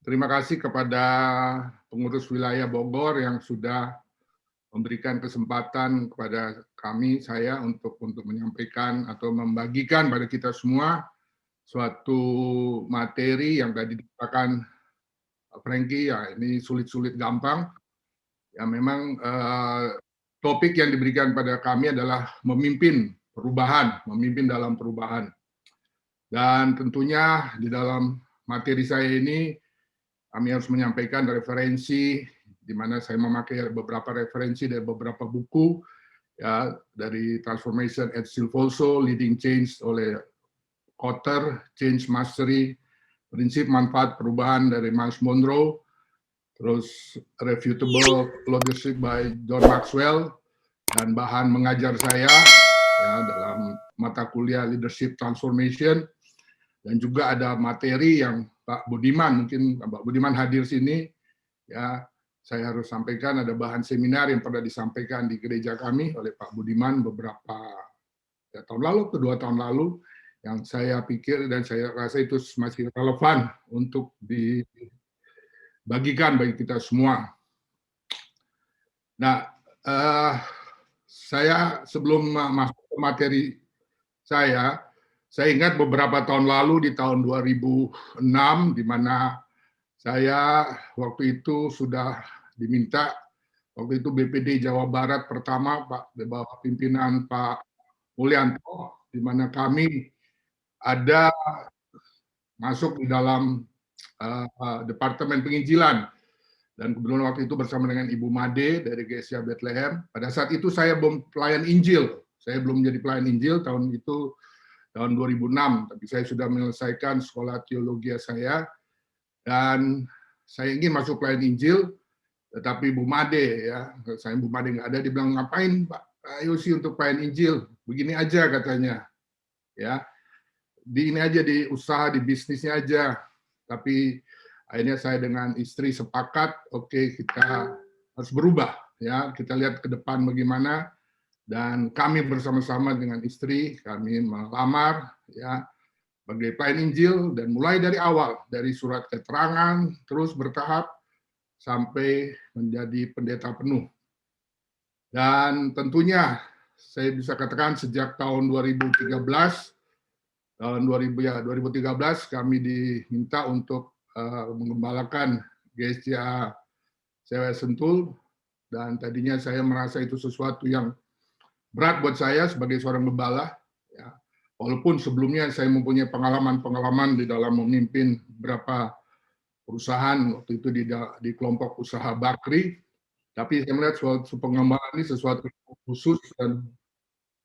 Terima kasih kepada pengurus wilayah Bogor yang sudah memberikan kesempatan kepada saya untuk menyampaikan atau membagikan pada kita semua suatu materi yang tadi dikatakan Franky, ya ini sulit-sulit gampang. Ya memang topik yang diberikan pada kami adalah memimpin dalam perubahan. Dan tentunya di dalam materi saya ini kami harus menyampaikan referensi di mana saya memakai beberapa referensi dari beberapa buku ya dari Transformation at Silvoso, Leading Change oleh Kotter, Change Mastery, Prinsip Manfaat Perubahan dari Miles Monroe, terus Refutable Leadership by John Maxwell, dan bahan mengajar saya ya dalam mata kuliah Leadership Transformation, dan juga ada materi yang Pak Budiman, mungkin Pak Budiman hadir sini, ya saya harus sampaikan ada bahan seminar yang pernah disampaikan di gereja kami oleh Pak Budiman beberapa tahun lalu, kedua tahun lalu, yang saya pikir dan saya rasa itu masih relevan untuk dibagikan bagi kita semua. Nah, saya sebelum masuk ke materi saya ingat beberapa tahun lalu di tahun 2006, di mana saya waktu itu sudah diminta, waktu itu BPD Jawa Barat pertama Pak di bawah pimpinan Pak Mulyanto, di mana kami ada masuk di dalam Departemen Penginjilan, dan kebetulan waktu itu bersama dengan Ibu Made dari GSIA Bethlehem. Pada saat itu saya belum pelayan Injil, saya belum menjadi pelayan Injil tahun itu, tahun 2006, tapi saya sudah menyelesaikan sekolah teologi saya, dan saya ingin masuk pelayan Injil, tetapi Bu Made, ya, saya Bu Made nggak ada, dia bilang, ngapain Pak Yosi untuk pelayan Injil, begini aja katanya, ya, di ini aja, di usaha, di bisnisnya aja. Tapi akhirnya saya dengan istri sepakat, oke, kita harus berubah, ya, kita lihat ke depan bagaimana, dan kami bersama-sama dengan istri, kami melamar, ya, sebagai pelayan Injil, dan mulai dari awal, dari surat keterangan, terus bertahap, sampai menjadi pendeta penuh. Dan tentunya, saya bisa katakan sejak tahun 2013, tahun 2013 kami diminta untuk mengembalakan GSCA Sewa Sentul, dan tadinya saya merasa itu sesuatu yang berat buat saya sebagai seorang gembala, ya. Walaupun sebelumnya saya mempunyai pengalaman-pengalaman di dalam memimpin beberapa perusahaan, waktu itu di kelompok usaha Bakri, tapi saya melihat suatu pengembangan ini sesuatu khusus dan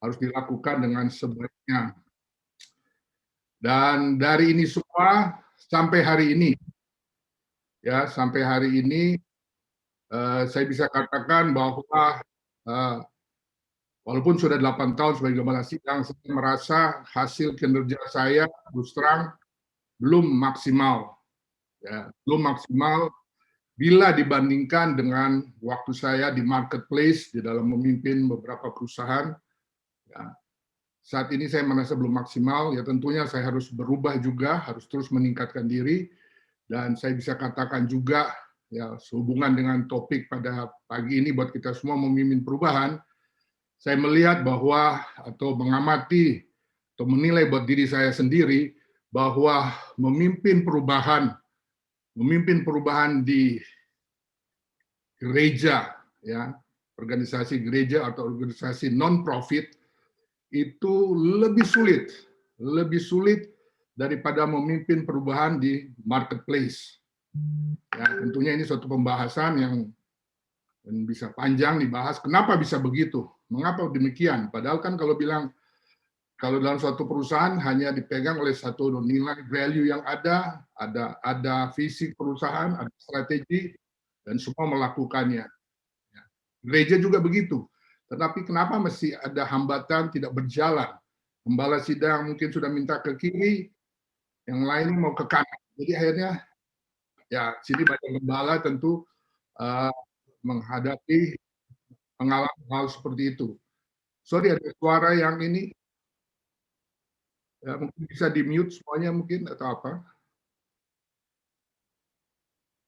harus dilakukan dengan sebaiknya. Dan dari ini semua sampai hari ini, ya, sampai hari ini saya bisa katakan bahwa walaupun sudah 8 tahun sebagai gembala sidang, saya merasa hasil kinerja saya terus terang belum maksimal, ya, belum maksimal bila dibandingkan dengan waktu saya di marketplace di dalam memimpin beberapa perusahaan. Ya, saat ini saya merasa belum maksimal, ya tentunya saya harus berubah juga, harus terus meningkatkan diri, dan saya bisa katakan juga, ya sehubungan dengan topik pada pagi ini buat kita semua memimpin perubahan, saya melihat bahwa atau mengamati atau menilai buat diri saya sendiri bahwa memimpin perubahan di gereja, ya, organisasi gereja atau organisasi non-profit itu lebih sulit daripada memimpin perubahan di marketplace. Ya, tentunya ini suatu pembahasan yang bisa panjang dibahas. Kenapa bisa begitu? Mengapa demikian? Padahal kan kalau dalam suatu perusahaan hanya dipegang oleh satu nilai value yang ada visi perusahaan, ada strategi, dan semua melakukannya. Ya. Gereja juga begitu. Tetapi kenapa masih ada hambatan tidak berjalan? Gembala sidang mungkin sudah minta ke kiri, yang lain mau ke kanan. Jadi akhirnya, ya sini banyak gembala tentu menghadapi pengalaman hal seperti itu. Sorry, ada suara yang ini, ya, mungkin bisa di mute semuanya mungkin atau apa?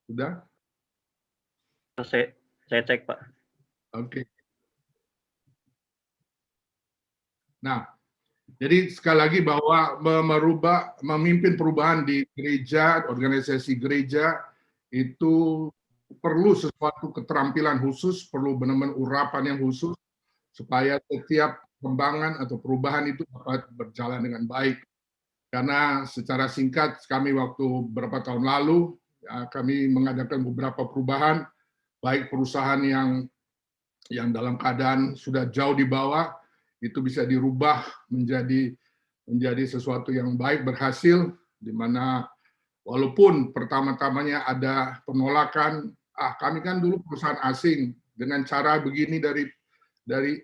Sudah? Saya cek, Pak. Oke. Nah, jadi sekali lagi bahwa memimpin perubahan di gereja, organisasi gereja itu perlu sesuatu keterampilan khusus, perlu benar-benar urapan yang khusus supaya setiap pengembangan atau perubahan itu dapat berjalan dengan baik. Karena secara singkat kami waktu beberapa tahun lalu ya, kami mengadakan beberapa perubahan, baik perusahaan yang dalam keadaan sudah jauh di bawah itu bisa dirubah menjadi sesuatu yang baik, berhasil, di mana walaupun pertama-tamanya ada penolakan, kami kan dulu perusahaan asing dengan cara begini dari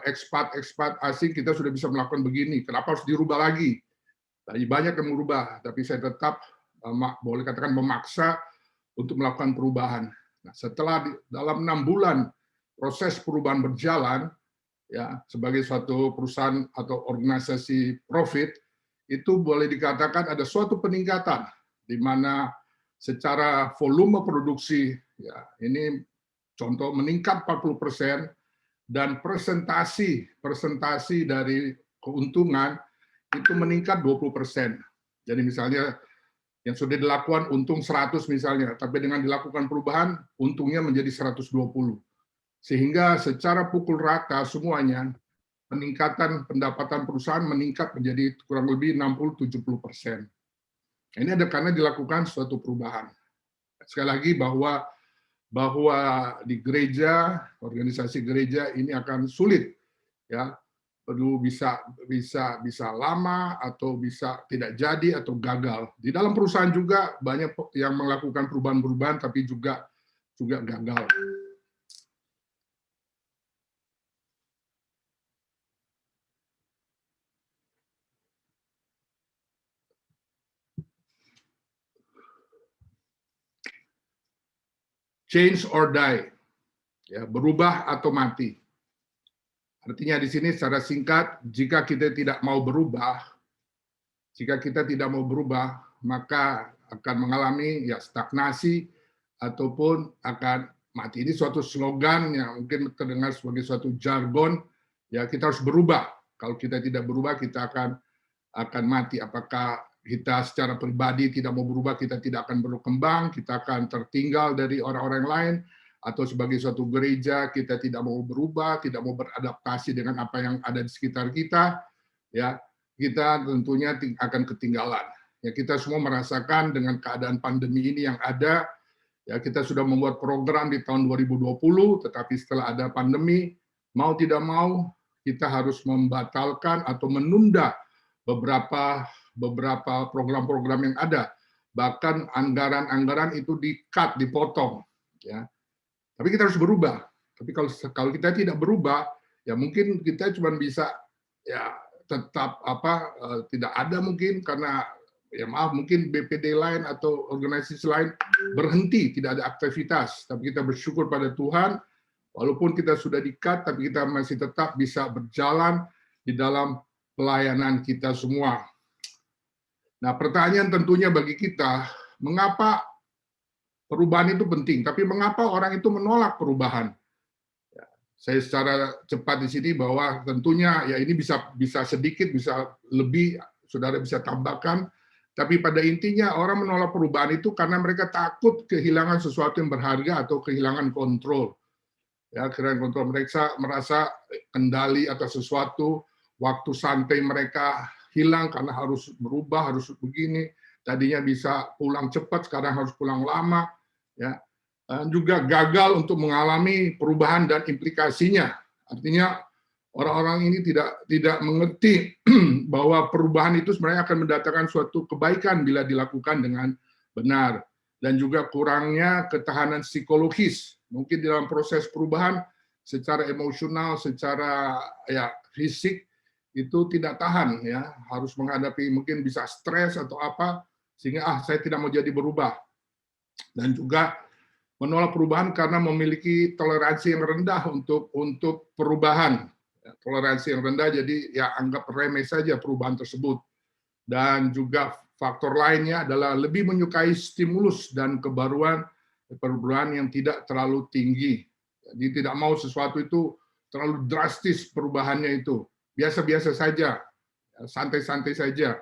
ekspat asing kita sudah bisa melakukan begini, kenapa harus dirubah lagi? Tadi banyak yang merubah, tapi saya tetap boleh katakan memaksa untuk melakukan perubahan. Nah, setelah dalam 6 bulan proses perubahan berjalan, ya sebagai suatu perusahaan atau organisasi profit, itu boleh dikatakan ada suatu peningkatan di mana secara volume produksi ya ini contoh meningkat 40% dan presentasi dari keuntungan itu meningkat 20%. Jadi misalnya yang sudah dilakukan untung 100 misalnya, tapi dengan dilakukan perubahan untungnya menjadi 120. Sehingga secara pukul rata semuanya peningkatan pendapatan perusahaan meningkat menjadi kurang lebih 60-70%. Ini ada karena dilakukan suatu perubahan. Sekali lagi bahwa di gereja, organisasi gereja ini akan sulit, ya perlu bisa lama atau bisa tidak jadi atau gagal. Di dalam perusahaan juga banyak yang melakukan perubahan-perubahan tapi juga gagal. Change or die, ya, berubah atau mati. Artinya di sini secara singkat, jika kita tidak mau berubah, maka akan mengalami ya stagnasi ataupun akan mati. Ini suatu slogan yang mungkin terdengar sebagai suatu jargon, ya kita harus berubah. Kalau kita tidak berubah, kita akan mati. Apakah kita secara pribadi tidak mau berubah, kita tidak akan berkembang, kita akan tertinggal dari orang-orang lain, atau sebagai suatu gereja kita tidak mau berubah, tidak mau beradaptasi dengan apa yang ada di sekitar kita, ya kita tentunya akan ketinggalan. Ya kita semua merasakan dengan keadaan pandemi ini yang ada, ya kita sudah membuat program di tahun 2020, tetapi setelah ada pandemi, mau tidak mau kita harus membatalkan atau menunda beberapa program-program yang ada, bahkan anggaran-anggaran itu di-cut, dipotong, ya. Tapi kita harus berubah. Tapi kalau kita tidak berubah, ya mungkin kita cuma bisa ya tetap tidak ada mungkin karena ya maaf mungkin BPD lain atau organisasi lain berhenti, tidak ada aktivitas. Tapi kita bersyukur pada Tuhan, walaupun kita sudah di-cut, tapi kita masih tetap bisa berjalan di dalam pelayanan kita semua. Nah, pertanyaan tentunya bagi kita, mengapa perubahan itu penting? Tapi mengapa orang itu menolak perubahan? Ya, saya secara cepat di sini bahwa tentunya ya ini bisa sedikit, bisa lebih, saudara bisa tambahkan. Tapi pada intinya orang menolak perubahan itu karena mereka takut kehilangan sesuatu yang berharga atau kehilangan kontrol. Ya, kehilangan kontrol, mereka merasa kendali atas sesuatu, waktu santai mereka hilang karena harus berubah, harus begini. Tadinya bisa pulang cepat, sekarang harus pulang lama. Ya, juga gagal untuk mengalami perubahan dan implikasinya. Artinya orang-orang ini tidak mengerti bahwa perubahan itu sebenarnya akan mendatangkan suatu kebaikan bila dilakukan dengan benar. Dan juga kurangnya ketahanan psikologis. Mungkin dalam proses perubahan secara emosional, secara ya fisik itu tidak tahan, ya harus menghadapi mungkin bisa stres atau apa sehingga saya tidak mau jadi berubah. Dan juga menolak perubahan karena memiliki toleransi yang rendah untuk perubahan. Toleransi yang rendah, jadi ya anggap remeh saja perubahan tersebut. Dan juga faktor lainnya adalah lebih menyukai stimulus dan perubahan yang tidak terlalu tinggi. Jadi tidak mau sesuatu itu terlalu drastis perubahannya itu. Biasa-biasa saja, santai-santai saja.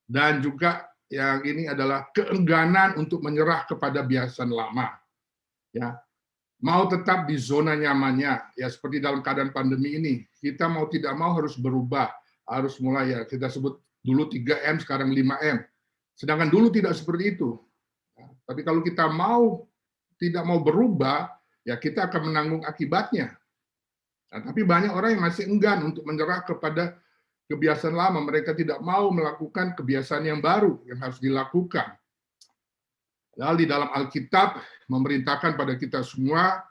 Dan juga yang ini adalah keengganan untuk menyerah kepada kebiasaan lama. Ya, mau tetap di zona nyamannya, ya seperti dalam keadaan pandemi ini, kita mau tidak mau harus berubah, harus mulai ya kita sebut dulu 3M, sekarang 5M. Sedangkan dulu tidak seperti itu. Tapi kalau kita tidak mau berubah, ya kita akan menanggung akibatnya. Nah, tapi banyak orang yang masih enggan untuk menyerah kepada kebiasaan lama. Mereka tidak mau melakukan kebiasaan yang baru yang harus dilakukan. Lalu di dalam Alkitab memerintahkan pada kita semua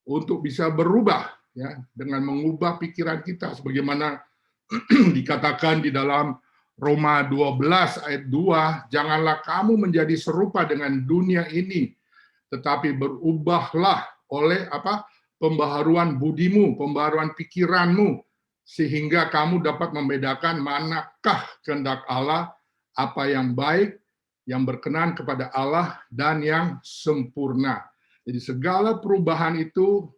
untuk bisa berubah, ya, dengan mengubah pikiran kita, sebagaimana dikatakan di dalam Roma 12 ayat 2, janganlah kamu menjadi serupa dengan dunia ini, tetapi berubahlah oleh pembaharuan budimu, pembaharuan pikiranmu, sehingga kamu dapat membedakan manakah kehendak Allah, apa yang baik, yang berkenan kepada Allah, dan yang sempurna. Jadi segala perubahan itu,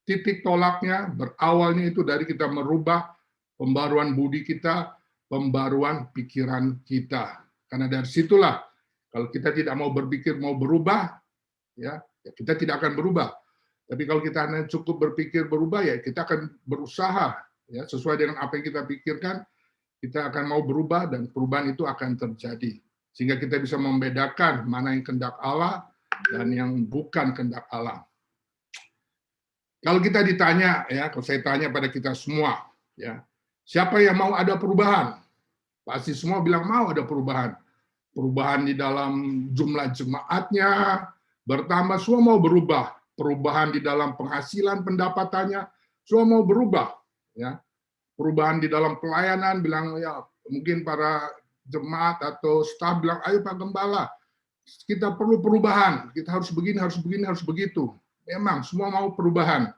titik tolaknya, berawalnya itu dari kita merubah pembaruan budi kita, pembaruan pikiran kita. Karena dari situlah, kalau kita tidak mau berpikir, mau berubah, ya kita tidak akan berubah. Tapi kalau kita hanya cukup berpikir berubah, ya kita akan berusaha, ya sesuai dengan apa yang kita pikirkan, kita akan mau berubah, dan perubahan itu akan terjadi. Sehingga kita bisa membedakan mana yang kehendak Allah dan yang bukan kehendak Allah. Kalau kita ditanya, ya, kalau saya tanya pada kita semua, ya, siapa yang mau ada perubahan? Pasti semua bilang mau ada perubahan. Perubahan di dalam jumlah jemaatnya bertambah, semua mau berubah. Perubahan di dalam penghasilan pendapatannya, semua mau berubah. Ya, perubahan di dalam pelayanan, bilang ya mungkin para jemaat atau staf bilang, ayo Pak Gembala, kita perlu perubahan, kita harus begini, harus begini, harus begitu. Memang semua mau perubahan.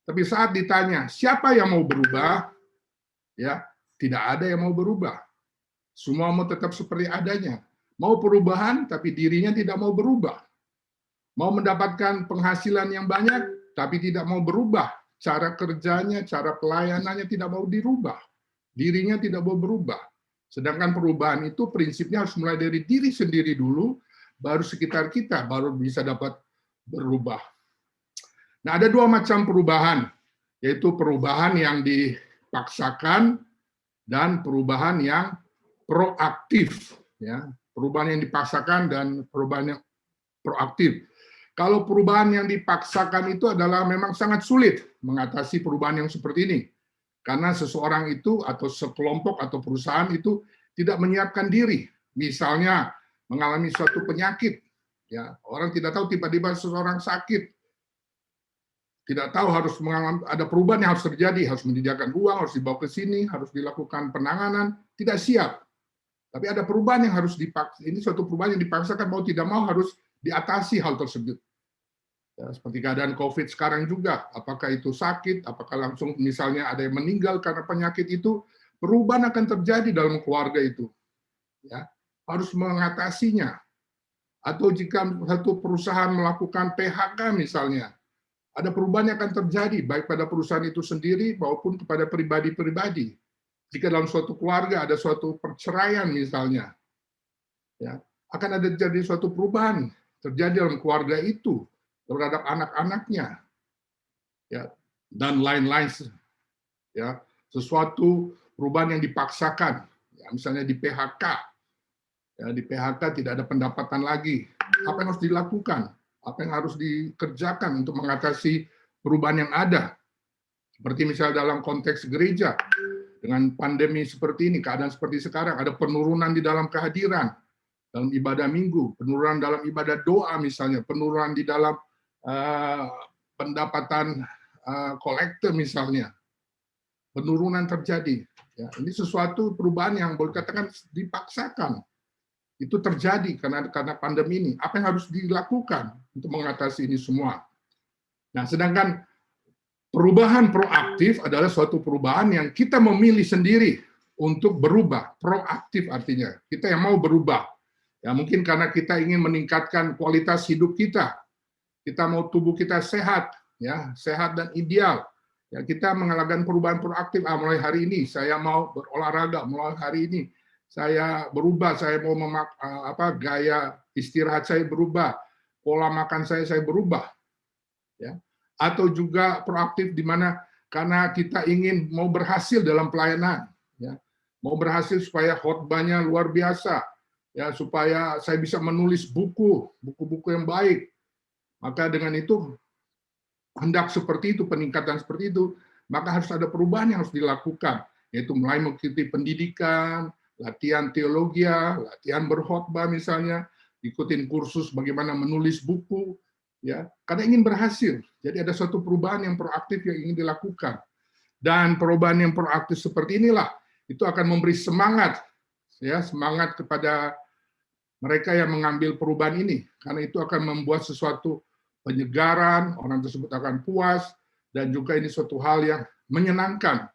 Tapi saat ditanya, siapa yang mau berubah? Ya, tidak ada yang mau berubah. Semua mau tetap seperti adanya. Mau perubahan, tapi dirinya tidak mau berubah. Mau mendapatkan penghasilan yang banyak, tapi tidak mau berubah. Cara kerjanya, cara pelayanannya tidak mau dirubah. Dirinya tidak mau berubah. Sedangkan perubahan itu prinsipnya harus mulai dari diri sendiri dulu, baru sekitar kita, baru bisa dapat berubah. Nah, ada dua macam perubahan, yaitu perubahan yang dipaksakan dan perubahan yang proaktif. Ya, perubahan yang dipaksakan dan perubahan yang proaktif. Kalau perubahan yang dipaksakan itu adalah memang sangat sulit mengatasi perubahan yang seperti ini. Karena seseorang itu atau sekelompok atau perusahaan itu tidak menyiapkan diri. Misalnya mengalami suatu penyakit, ya orang tidak tahu tiba-tiba seseorang sakit, tidak tahu harus mengalami ada perubahan yang harus terjadi, harus menyediakan uang, harus dibawa ke sini, harus dilakukan penanganan, tidak siap. Tapi ada perubahan yang harus dipaksa. Ini suatu perubahan yang dipaksakan, mau tidak mau harus diatasi hal tersebut. Ya, seperti keadaan COVID sekarang juga, apakah itu sakit, apakah langsung misalnya ada yang meninggal karena penyakit itu, perubahan akan terjadi dalam keluarga itu. Ya, harus mengatasinya. Atau jika satu perusahaan melakukan PHK misalnya, ada perubahan yang akan terjadi, baik pada perusahaan itu sendiri maupun kepada pribadi-pribadi. Jika dalam suatu keluarga ada suatu perceraian misalnya, ya, akan ada jadi suatu perubahan terjadi dalam keluarga itu, terhadap anak-anaknya, ya, dan lain-lain, ya, sesuatu perubahan yang dipaksakan, ya, misalnya di PHK, ya, di PHK tidak ada pendapatan lagi, apa yang harus dilakukan, apa yang harus dikerjakan untuk mengatasi perubahan yang ada, seperti misalnya dalam konteks gereja, dengan pandemi seperti ini, keadaan seperti sekarang, ada penurunan di dalam kehadiran, dalam ibadah minggu, penurunan dalam ibadah doa misalnya, penurunan di dalam pendapatan kolektor misalnya, penurunan terjadi. Ya, ini sesuatu perubahan yang boleh katakan dipaksakan. Itu terjadi karena pandemi ini. Apa yang harus dilakukan untuk mengatasi ini semua? Nah, sedangkan perubahan proaktif adalah suatu perubahan yang kita memilih sendiri untuk berubah, proaktif artinya. Kita yang mau berubah. Ya, mungkin karena kita ingin meningkatkan kualitas hidup kita. Kita mau tubuh kita sehat, ya, sehat dan ideal. Ya, kita mengalami perubahan proaktif. Mulai hari ini saya mau berolahraga, mulai hari ini saya berubah, saya mau gaya istirahat saya berubah, pola makan saya berubah. Ya. Atau juga proaktif di mana karena kita ingin mau berhasil dalam pelayanan, ya. Mau berhasil supaya khotbahnya luar biasa, ya, supaya saya bisa menulis buku-buku yang baik. Maka dengan itu hendak seperti itu, peningkatan seperti itu, maka harus ada perubahan yang harus dilakukan, yaitu mulai mengikuti pendidikan, latihan teologi, latihan berkhotbah misalnya, ikutin kursus bagaimana menulis buku, ya, karena ingin berhasil. Jadi ada suatu perubahan yang proaktif yang ingin dilakukan. Dan perubahan yang proaktif seperti inilah itu akan memberi semangat, ya, semangat kepada mereka yang mengambil perubahan ini, karena itu akan membuat sesuatu penyegaran, orang tersebut akan puas, dan juga ini suatu hal yang menyenangkan.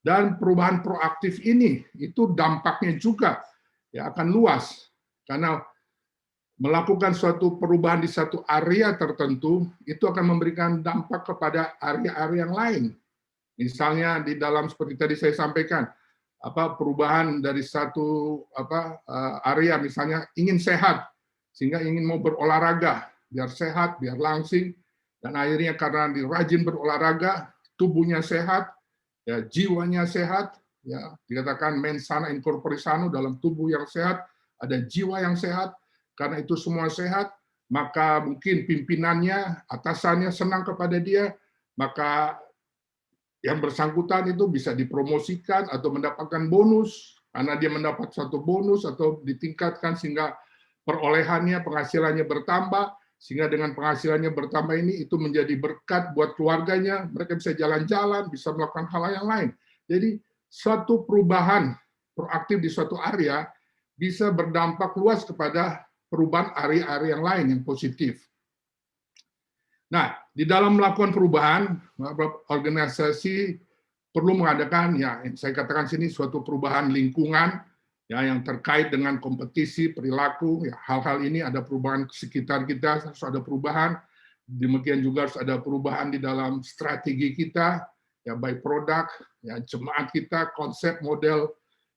Dan perubahan proaktif ini itu dampaknya juga ya akan luas, karena melakukan suatu perubahan di satu area tertentu itu akan memberikan dampak kepada area-area yang lain. Misalnya di dalam seperti tadi saya sampaikan, perubahan dari satu area misalnya ingin sehat sehingga ingin mau berolahraga biar sehat, biar langsing, dan akhirnya karena rajin berolahraga tubuhnya sehat, ya, jiwanya sehat, ya, dikatakan mens sana in corpore sano, dalam tubuh yang sehat ada jiwa yang sehat. Karena itu semua sehat, maka mungkin pimpinannya, atasannya senang kepada dia, maka yang bersangkutan itu bisa dipromosikan atau mendapatkan bonus, karena dia mendapat satu bonus atau ditingkatkan sehingga perolehannya, penghasilannya bertambah, sehingga dengan penghasilannya bertambah ini itu menjadi berkat buat keluarganya, mereka bisa jalan-jalan, bisa melakukan hal yang lain. Jadi suatu perubahan proaktif di suatu area bisa berdampak luas kepada perubahan area-area yang lain yang positif. Nah, di dalam melakukan perubahan, organisasi perlu mengadakan, ya, saya katakan sini suatu perubahan lingkungan, ya, yang terkait dengan kompetisi, perilaku, ya, hal-hal ini ada perubahan sekitar kita, harus ada perubahan. Demikian juga harus ada perubahan di dalam strategi kita, ya, by produk, ya, jemaat kita, konsep model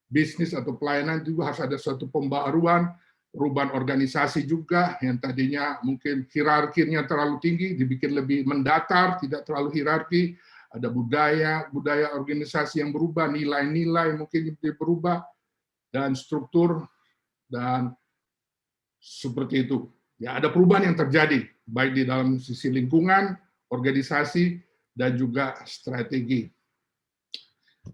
bisnis atau pelayanan juga harus ada suatu pembaruan. Perubahan organisasi juga yang tadinya mungkin hierarkinya terlalu tinggi dibikin lebih mendatar, tidak terlalu hierarki. Ada budaya organisasi yang berubah, nilai-nilai mungkin berubah, dan struktur, dan seperti itu. Ya, ada perubahan yang terjadi baik di dalam sisi lingkungan, organisasi, dan juga strategi.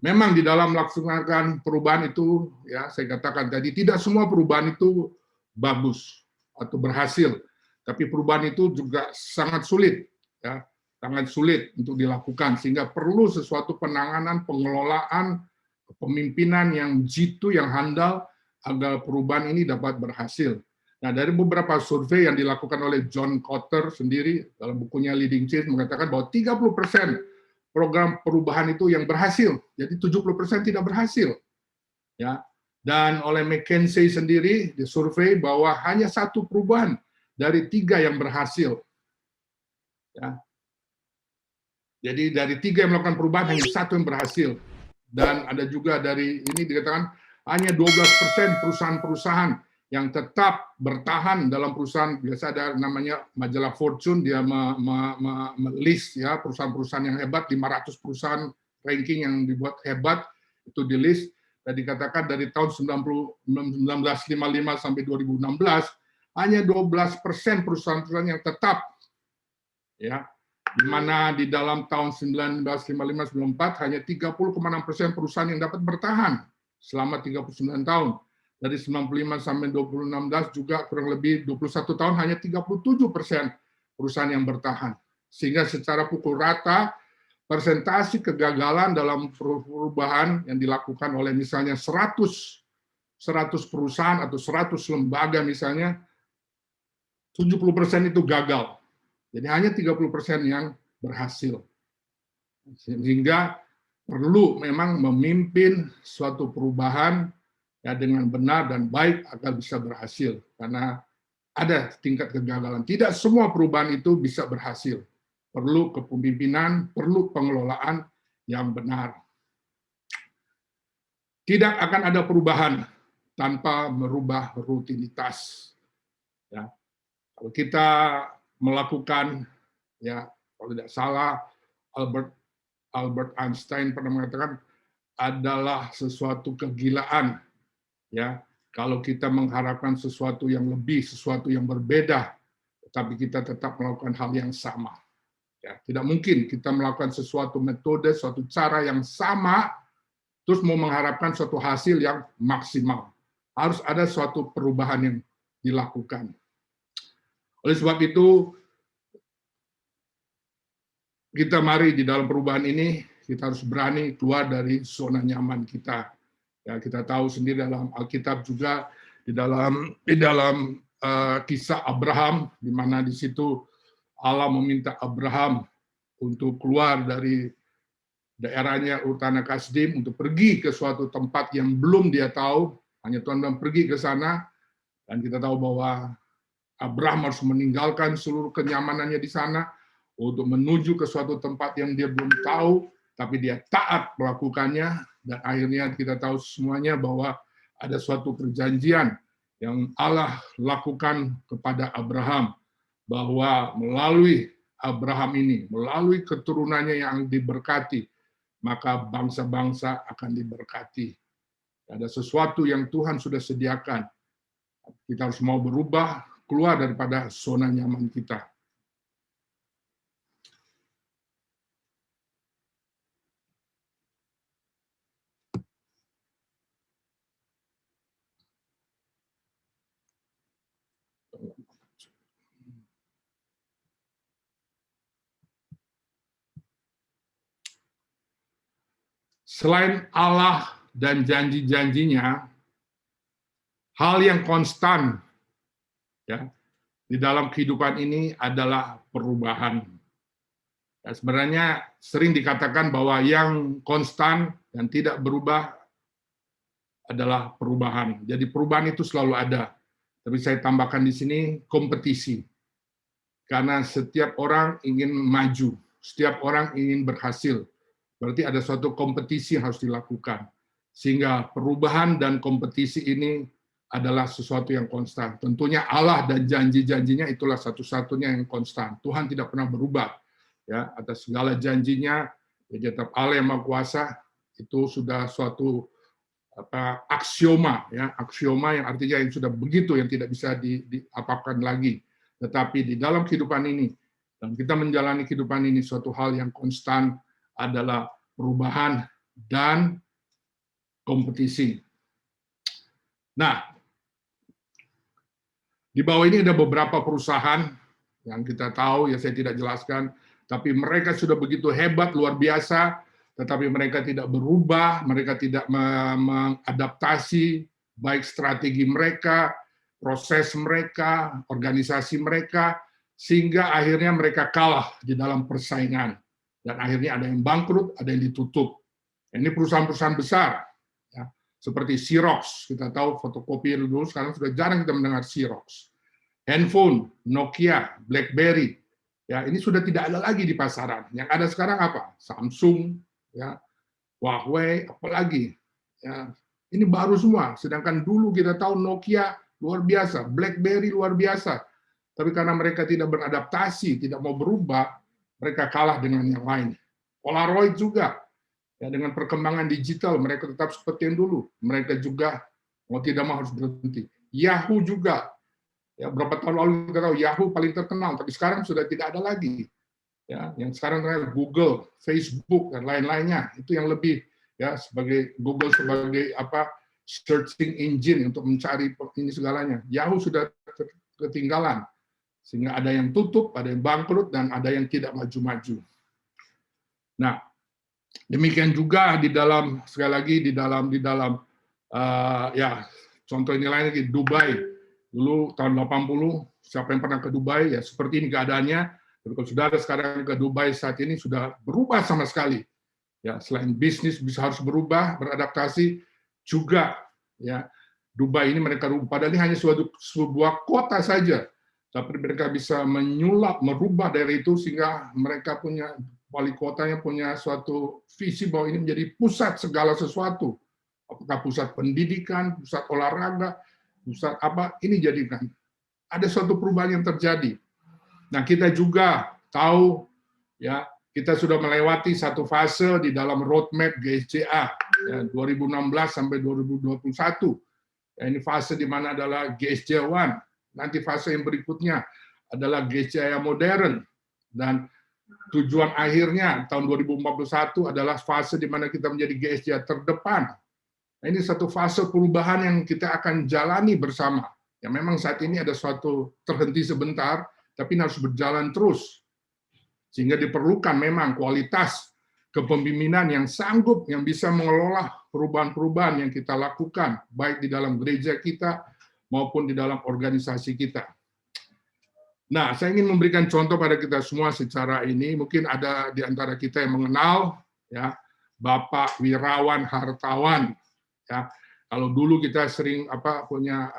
Memang di dalam melaksanakan perubahan itu, ya, saya katakan tadi tidak semua perubahan itu bagus atau berhasil, tapi perubahan itu juga sangat sulit, ya, sangat sulit untuk dilakukan, sehingga perlu sesuatu penanganan, pengelolaan, kepemimpinan yang jitu, yang handal, agar perubahan ini dapat berhasil. Nah, dari beberapa survei yang dilakukan oleh John Kotter sendiri dalam bukunya Leading Change mengatakan bahwa 30% program perubahan itu yang berhasil, jadi 70% tidak berhasil. Ya, dan oleh McKinsey sendiri disurvei bahwa hanya satu perubahan dari 3 yang berhasil. Ya. Jadi dari 3 yang melakukan perubahan hanya 1 yang berhasil. Dan ada juga dari ini dikatakan hanya 12% perusahaan-perusahaan yang tetap bertahan dalam perusahaan, biasa ada namanya majalah Fortune, dia list ya perusahaan-perusahaan yang hebat, 500 perusahaan ranking yang dibuat hebat itu di list. Dan dikatakan dari tahun 1955 sampai 2016 hanya 12% perusahaan-perusahaan yang tetap, ya, di mana di dalam tahun 1955-94 hanya 30,6% perusahaan yang dapat bertahan selama 39 tahun. Dari 95 sampai 2016 juga kurang lebih 21 tahun hanya 37% perusahaan yang bertahan. Sehingga secara pukul rata persentase kegagalan dalam perubahan yang dilakukan oleh misalnya 100 perusahaan atau 100 lembaga misalnya, 70% itu gagal. Jadi hanya 30% yang berhasil. Sehingga perlu memang memimpin suatu perubahan ya dengan benar dan baik agar bisa berhasil. Karena ada tingkat kegagalan. Tidak semua perubahan itu bisa berhasil. Perlu kepemimpinan, perlu pengelolaan yang benar. Tidak akan ada perubahan tanpa merubah rutinitas. Ya, kalau kita melakukan, ya kalau tidak salah, Albert Einstein pernah mengatakan adalah sesuatu kegilaan, ya kalau kita mengharapkan sesuatu yang lebih, sesuatu yang berbeda, tetapi kita tetap melakukan hal yang sama. Ya, tidak mungkin kita melakukan sesuatu metode, suatu cara yang sama, terus mau mengharapkan suatu hasil yang maksimal. Harus ada suatu perubahan yang dilakukan. Oleh sebab itu, kita mari di dalam perubahan ini, kita harus berani keluar dari zona nyaman kita. Ya, kita tahu sendiri dalam Alkitab juga, di dalam kisah Abraham, di mana di situ Allah meminta Abraham untuk keluar dari daerahnya Ur Tanah Kasdim untuk pergi ke suatu tempat yang belum dia tahu, hanya Tuhan bilang pergi ke sana, dan kita tahu bahwa Abraham harus meninggalkan seluruh kenyamanannya di sana untuk menuju ke suatu tempat yang dia belum tahu, tapi dia taat melakukannya, dan akhirnya kita tahu semuanya bahwa ada suatu perjanjian yang Allah lakukan kepada Abraham, bahwa melalui Abraham ini, melalui keturunannya yang diberkati, maka bangsa-bangsa akan diberkati. Ada sesuatu yang Tuhan sudah sediakan. Kita harus mau berubah, keluar daripada zona nyaman kita. Selain Allah dan janji-janjinya, hal yang konstan ya di dalam kehidupan ini adalah perubahan. Ya, sebenarnya sering dikatakan bahwa yang konstan dan tidak berubah adalah perubahan. Jadi perubahan itu selalu ada. Tapi saya tambahkan di sini kompetisi. Karena setiap orang ingin maju, setiap orang ingin berhasil. Berarti ada suatu kompetisi yang harus dilakukan. Sehingga perubahan dan kompetisi ini adalah sesuatu yang konstan. Tentunya Allah dan janji-janjinya itulah satu-satunya yang konstan. Tuhan tidak pernah berubah. Ya, atas segala janjinya, ya tetap Allah yang Maha Kuasa, itu sudah suatu aksioma, ya, aksioma yang artinya yang sudah begitu, yang tidak bisa diapakan lagi. Tetapi di dalam kehidupan ini, dan kita menjalani kehidupan ini, suatu hal yang konstan adalah perubahan dan kompetisi. Nah, di bawah ini ada beberapa perusahaan yang kita tahu, ya saya tidak jelaskan, tapi mereka sudah begitu hebat, luar biasa, tetapi mereka tidak berubah, mereka tidak mengadaptasi, baik strategi mereka, proses mereka, organisasi mereka, sehingga akhirnya mereka kalah di dalam persaingan. Dan akhirnya ada yang bangkrut, ada yang ditutup. Ini perusahaan-perusahaan besar, ya, seperti Xerox. Kita tahu fotokopi dulu, sekarang sudah jarang kita mendengar Xerox. Handphone, Nokia, BlackBerry, ya ini sudah tidak ada lagi di pasaran. Yang ada sekarang apa? Samsung, ya, Huawei, apalagi. Ya, ini baru semua. Sedangkan dulu kita tahu Nokia luar biasa, BlackBerry luar biasa. Tapi karena mereka tidak beradaptasi, tidak mau berubah, mereka kalah dengan yang lain. Polaroid juga, ya dengan perkembangan digital, mereka tetap seperti yang dulu. Mereka juga mau tidak mau harus berhenti. Yahoo juga, ya berapa tahun lalu kita tahu Yahoo paling terkenal, tapi sekarang sudah tidak ada lagi. Ya, yang sekarang Google, Facebook dan lain-lainnya itu yang lebih ya sebagai Google sebagai searching engine untuk mencari ini segalanya. Yahoo sudah ketinggalan. Sehingga ada yang tutup, ada yang bangkrut, dan ada yang tidak maju-maju. Nah, demikian juga di dalam, sekali lagi, di dalam ya, contoh ini lain lagi, Dubai. Dulu tahun 80, siapa yang pernah ke Dubai, ya seperti ini keadaannya. Tapi kalau saudara sekarang ke Dubai saat ini sudah berubah sama sekali. Ya, selain bisnis bisa harus berubah, beradaptasi juga ya. Dubai ini mereka rubah, padahal ini hanya sebuah kota saja, tapi mereka bisa menyulap, merubah dari itu sehingga mereka punya wali kotanya punya suatu visi bahwa ini menjadi pusat segala sesuatu. Apakah pusat pendidikan, pusat olahraga, pusat apa, ini jadikan. Ada suatu perubahan yang terjadi. Nah, kita juga tahu ya, kita sudah melewati satu fase di dalam roadmap GSCA ya, 2016 sampai 2021. Ya, ini fase di mana adalah GSCA 1. Nanti fase yang berikutnya adalah GSCA yang modern. Dan tujuan akhirnya tahun 2041 adalah fase di mana kita menjadi GSCA terdepan. Nah, ini satu fase perubahan yang kita akan jalani bersama. Ya, memang saat ini ada suatu terhenti sebentar, tapi harus berjalan terus. Sehingga diperlukan memang kualitas kepemimpinan yang sanggup, yang bisa mengelola perubahan-perubahan yang kita lakukan, baik di dalam gereja kita maupun di dalam organisasi kita. Nah, saya ingin memberikan contoh pada kita semua secara ini. Mungkin ada di antara kita yang mengenal ya Bapak Wirawan Hartawan. Ya, kalau dulu kita sering punya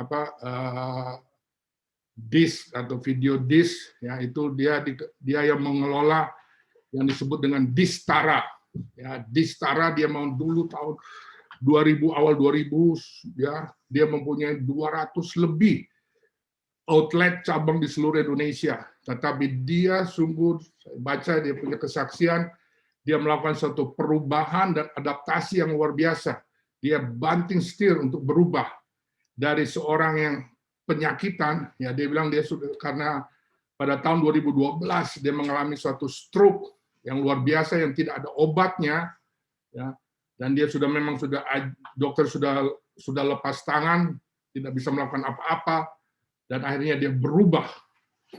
disk atau video disk, ya itu dia yang mengelola yang disebut dengan Distara. Ya, Distara dia mau dulu tahun 2000 awal 2000 ya, dia mempunyai 200 lebih outlet cabang di seluruh Indonesia. Tetapi dia sungguh, saya baca dia punya kesaksian, dia melakukan suatu perubahan dan adaptasi yang luar biasa. Dia banting setir untuk berubah dari seorang yang penyakitan, ya dia bilang dia sudah, karena pada tahun 2012 dia mengalami suatu stroke yang luar biasa yang tidak ada obatnya, ya, dan dia dokter sudah lepas tangan, tidak bisa melakukan apa-apa, dan akhirnya dia berubah.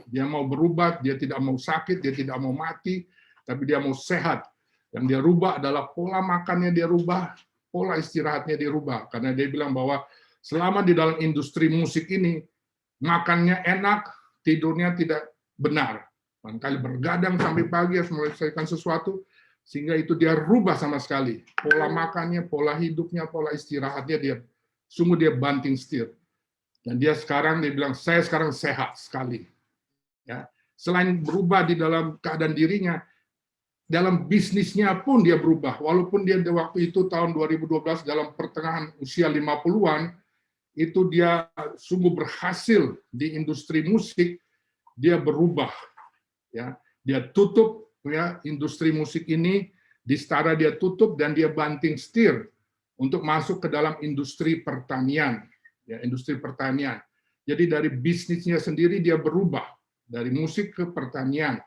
Dia mau berubah, dia tidak mau sakit, dia tidak mau mati, tapi dia mau sehat. Yang dia rubah adalah pola makannya dia rubah, pola istirahatnya dia rubah, karena dia bilang bahwa selama di dalam industri musik ini, makannya enak, tidurnya tidak benar. Barangkali bergadang sampai pagi harus menyelesaikan sesuatu, sehingga itu dia rubah sama sekali. Pola makannya, pola hidupnya, pola istirahatnya, sungguh dia banting setir. Dan dia bilang, saya sekarang sehat sekali. Ya. Selain berubah di dalam keadaan dirinya, dalam bisnisnya pun dia berubah. Walaupun dia waktu itu tahun 2012 dalam pertengahan usia 50-an, itu dia sungguh berhasil di industri musik, dia berubah. Ya, dia tutup ya industri musik ini, Distara dia tutup dan dia banting setir untuk masuk ke dalam industri pertanian. Ya, industri pertanian. Jadi dari bisnisnya sendiri dia berubah dari musik ke pertanian.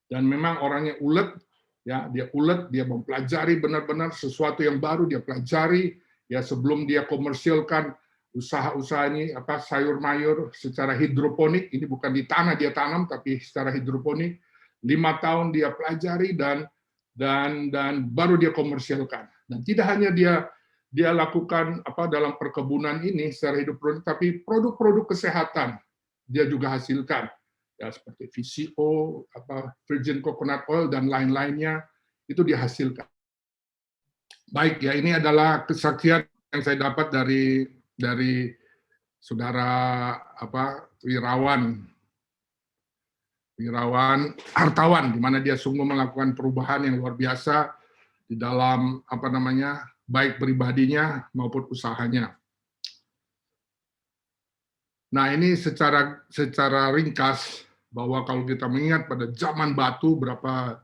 Dan memang orangnya ulet, ya dia ulet, dia mempelajari benar-benar sesuatu yang baru dia pelajari. Ya sebelum dia komersilkan usaha-usaha ini sayur mayur secara hidroponik, ini bukan di tanah dia tanam tapi secara hidroponik. 5 tahun dia pelajari dan baru dia komersilkan. Dan tidak hanya dia lakukan dalam perkebunan ini secara hidroponik, tapi produk-produk kesehatan dia juga hasilkan. Ya seperti VCO, virgin coconut oil dan lain-lainnya itu dihasilkan. Baik ya, ini adalah kesaksian yang saya dapat dari saudara Wirawan Hartawan, di mana dia sungguh melakukan perubahan yang luar biasa di dalam baik pribadinya maupun usahanya. Nah, ini secara ringkas bahwa kalau kita mengingat pada zaman batu berapa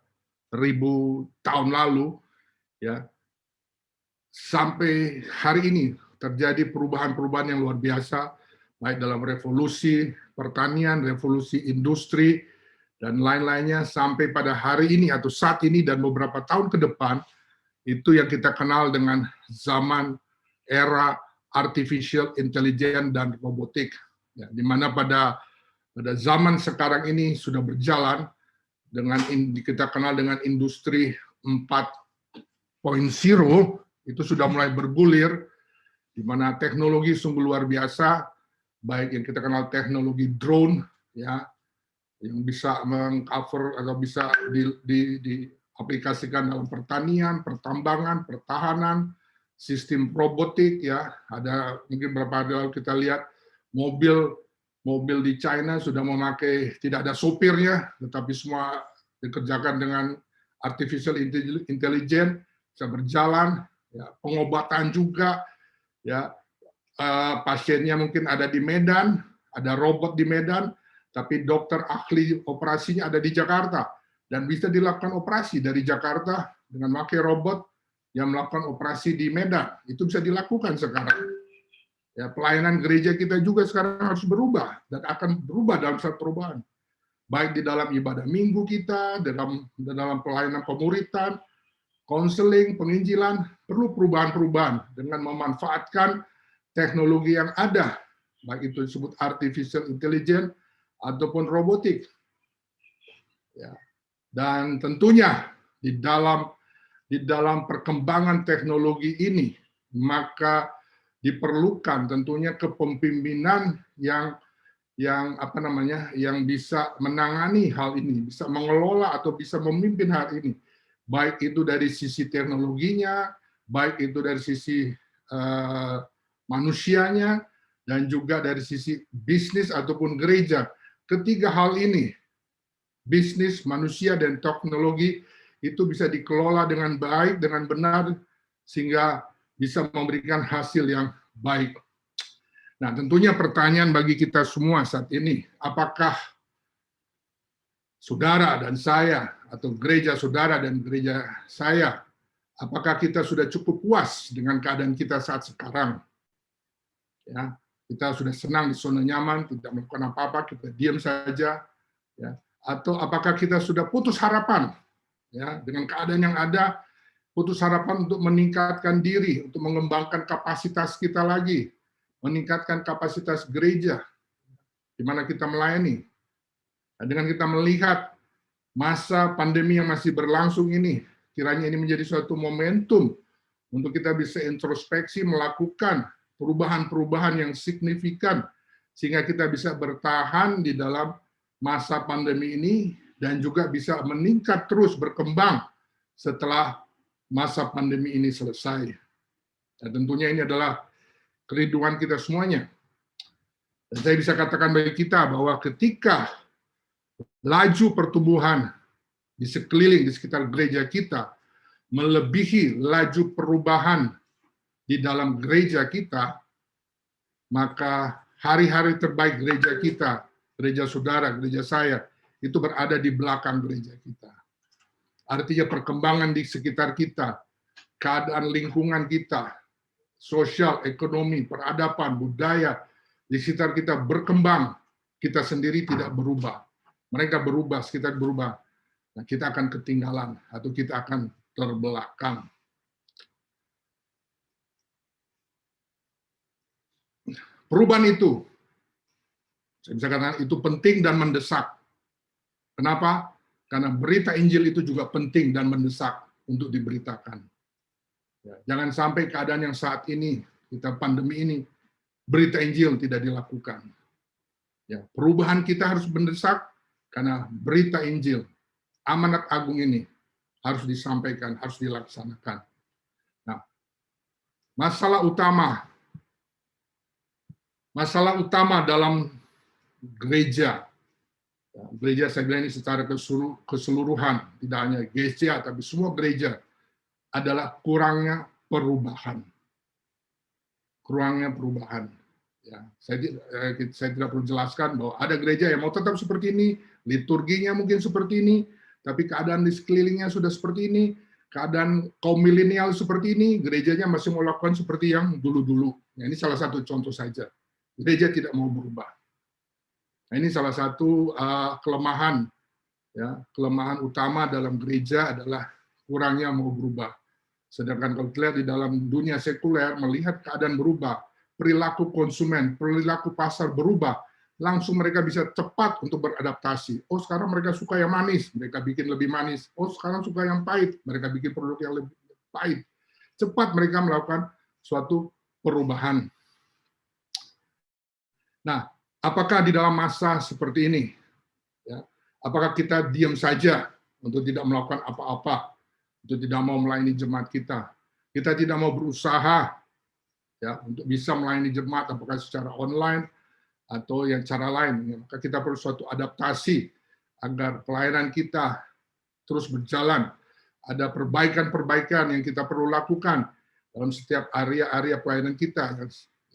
ribu tahun lalu, ya sampai hari ini terjadi perubahan-perubahan yang luar biasa, baik dalam revolusi pertanian, revolusi industri, dan lain-lainnya sampai pada hari ini atau saat ini dan beberapa tahun ke depan, itu yang kita kenal dengan zaman era artificial intelligence dan robotik. Ya, di mana pada zaman sekarang ini sudah berjalan dengan kita kenal dengan industri 4.0, itu sudah mulai bergulir, di mana teknologi sungguh luar biasa, baik yang kita kenal teknologi drone, ya, yang bisa mengcover atau bisa aplikasikan dalam pertanian, pertambangan, pertahanan, sistem robotik, ya. Ada mungkin beberapa hari lalu kita lihat mobil di China sudah memakai, tidak ada sopirnya, tetapi semua dikerjakan dengan artificial intelligence, bisa berjalan, ya. Pengobatan juga, ya. Pasiennya mungkin ada di Medan, ada robot di Medan, tapi dokter ahli operasinya ada di Jakarta, dan bisa dilakukan operasi dari Jakarta dengan memakai robot yang melakukan operasi di Medan. Itu bisa dilakukan sekarang. Ya, pelayanan gereja kita juga sekarang harus berubah dan akan berubah dalam satu perubahan. Baik di dalam ibadah minggu kita, dalam pelayanan pemuritan, konseling, penginjilan, perlu perubahan-perubahan dengan memanfaatkan teknologi yang ada, baik itu disebut artificial intelligence ataupun robotik. Ya. Dan tentunya di dalam perkembangan teknologi ini, maka diperlukan tentunya kepemimpinan yang bisa menangani hal ini, bisa mengelola atau bisa memimpin hal ini, baik itu dari sisi teknologinya, baik itu dari sisi manusianya, dan juga dari sisi bisnis ataupun gereja. Ketiga hal ini, bisnis, manusia, dan teknologi, itu bisa dikelola dengan baik, dengan benar, sehingga bisa memberikan hasil yang baik. Nah, tentunya pertanyaan bagi kita semua saat ini, apakah saudara dan saya, atau gereja saudara dan gereja saya, apakah kita sudah cukup puas dengan keadaan kita saat sekarang? Ya, kita sudah senang di zona nyaman, tidak melakukan apa-apa, kita diam saja, ya. Atau apakah kita sudah putus harapan, ya, dengan keadaan yang ada, putus harapan untuk meningkatkan diri, untuk mengembangkan kapasitas kita lagi, meningkatkan kapasitas gereja, di mana kita melayani. Nah, dengan kita melihat masa pandemi yang masih berlangsung ini, kiranya ini menjadi suatu momentum untuk kita bisa introspeksi, melakukan perubahan-perubahan yang signifikan, sehingga kita bisa bertahan di dalam masa pandemi ini, dan juga bisa meningkat terus, berkembang setelah masa pandemi ini selesai. Dan tentunya ini adalah kerinduan kita semuanya. Dan saya bisa katakan bagi kita bahwa ketika laju pertumbuhan di sekeliling, di sekitar gereja kita, melebihi laju perubahan di dalam gereja kita, maka hari-hari terbaik gereja kita, gereja saudara, gereja saya, itu berada di belakang gereja kita. Artinya perkembangan di sekitar kita, keadaan lingkungan kita, sosial, ekonomi, peradaban, budaya, di sekitar kita berkembang, kita sendiri tidak berubah. Mereka berubah, sekitar berubah. Nah, kita akan ketinggalan, atau kita akan terbelakang. Perubahan itu, saya bisa katakan itu penting dan mendesak. Kenapa? Karena berita Injil itu juga penting dan mendesak untuk diberitakan. Ya, jangan sampai keadaan yang saat ini, kita pandemi ini, berita Injil tidak dilakukan. Ya, perubahan kita harus mendesak karena berita Injil, amanat agung ini harus disampaikan, harus dilaksanakan. Nah, masalah utama dalam gereja, gereja saya bilang ini secara keseluruhan, tidak hanya GCA, tapi semua gereja, adalah kurangnya perubahan. Kurangnya perubahan. Ya, saya tidak perlu jelaskan bahwa ada gereja yang mau tetap seperti ini, liturginya mungkin seperti ini, tapi keadaan di sekelilingnya sudah seperti ini, keadaan kaum milenial seperti ini, gerejanya masih melakukan seperti yang dulu-dulu. Nah, ini salah satu contoh saja. Gereja tidak mau berubah. Nah, ini salah satu kelemahan, ya, kelemahan utama dalam gereja adalah kurangnya mau berubah. Sedangkan kalau kita lihat di dalam dunia sekuler, melihat keadaan berubah, perilaku konsumen, perilaku pasar berubah, langsung mereka bisa cepat untuk beradaptasi. Oh, sekarang mereka suka yang manis, mereka bikin lebih manis. Oh, sekarang suka yang pahit, mereka bikin produk yang lebih pahit. Cepat mereka melakukan suatu perubahan. Nah, apakah di dalam masa seperti ini, ya, apakah kita diam saja untuk tidak melakukan apa-apa, untuk tidak mau melayani jemaat kita. Kita tidak mau berusaha ya untuk bisa melayani jemaat apakah secara online atau yang cara lain. Ya, maka kita perlu suatu adaptasi agar pelayanan kita terus berjalan. Ada perbaikan-perbaikan yang kita perlu lakukan dalam setiap area-area pelayanan kita.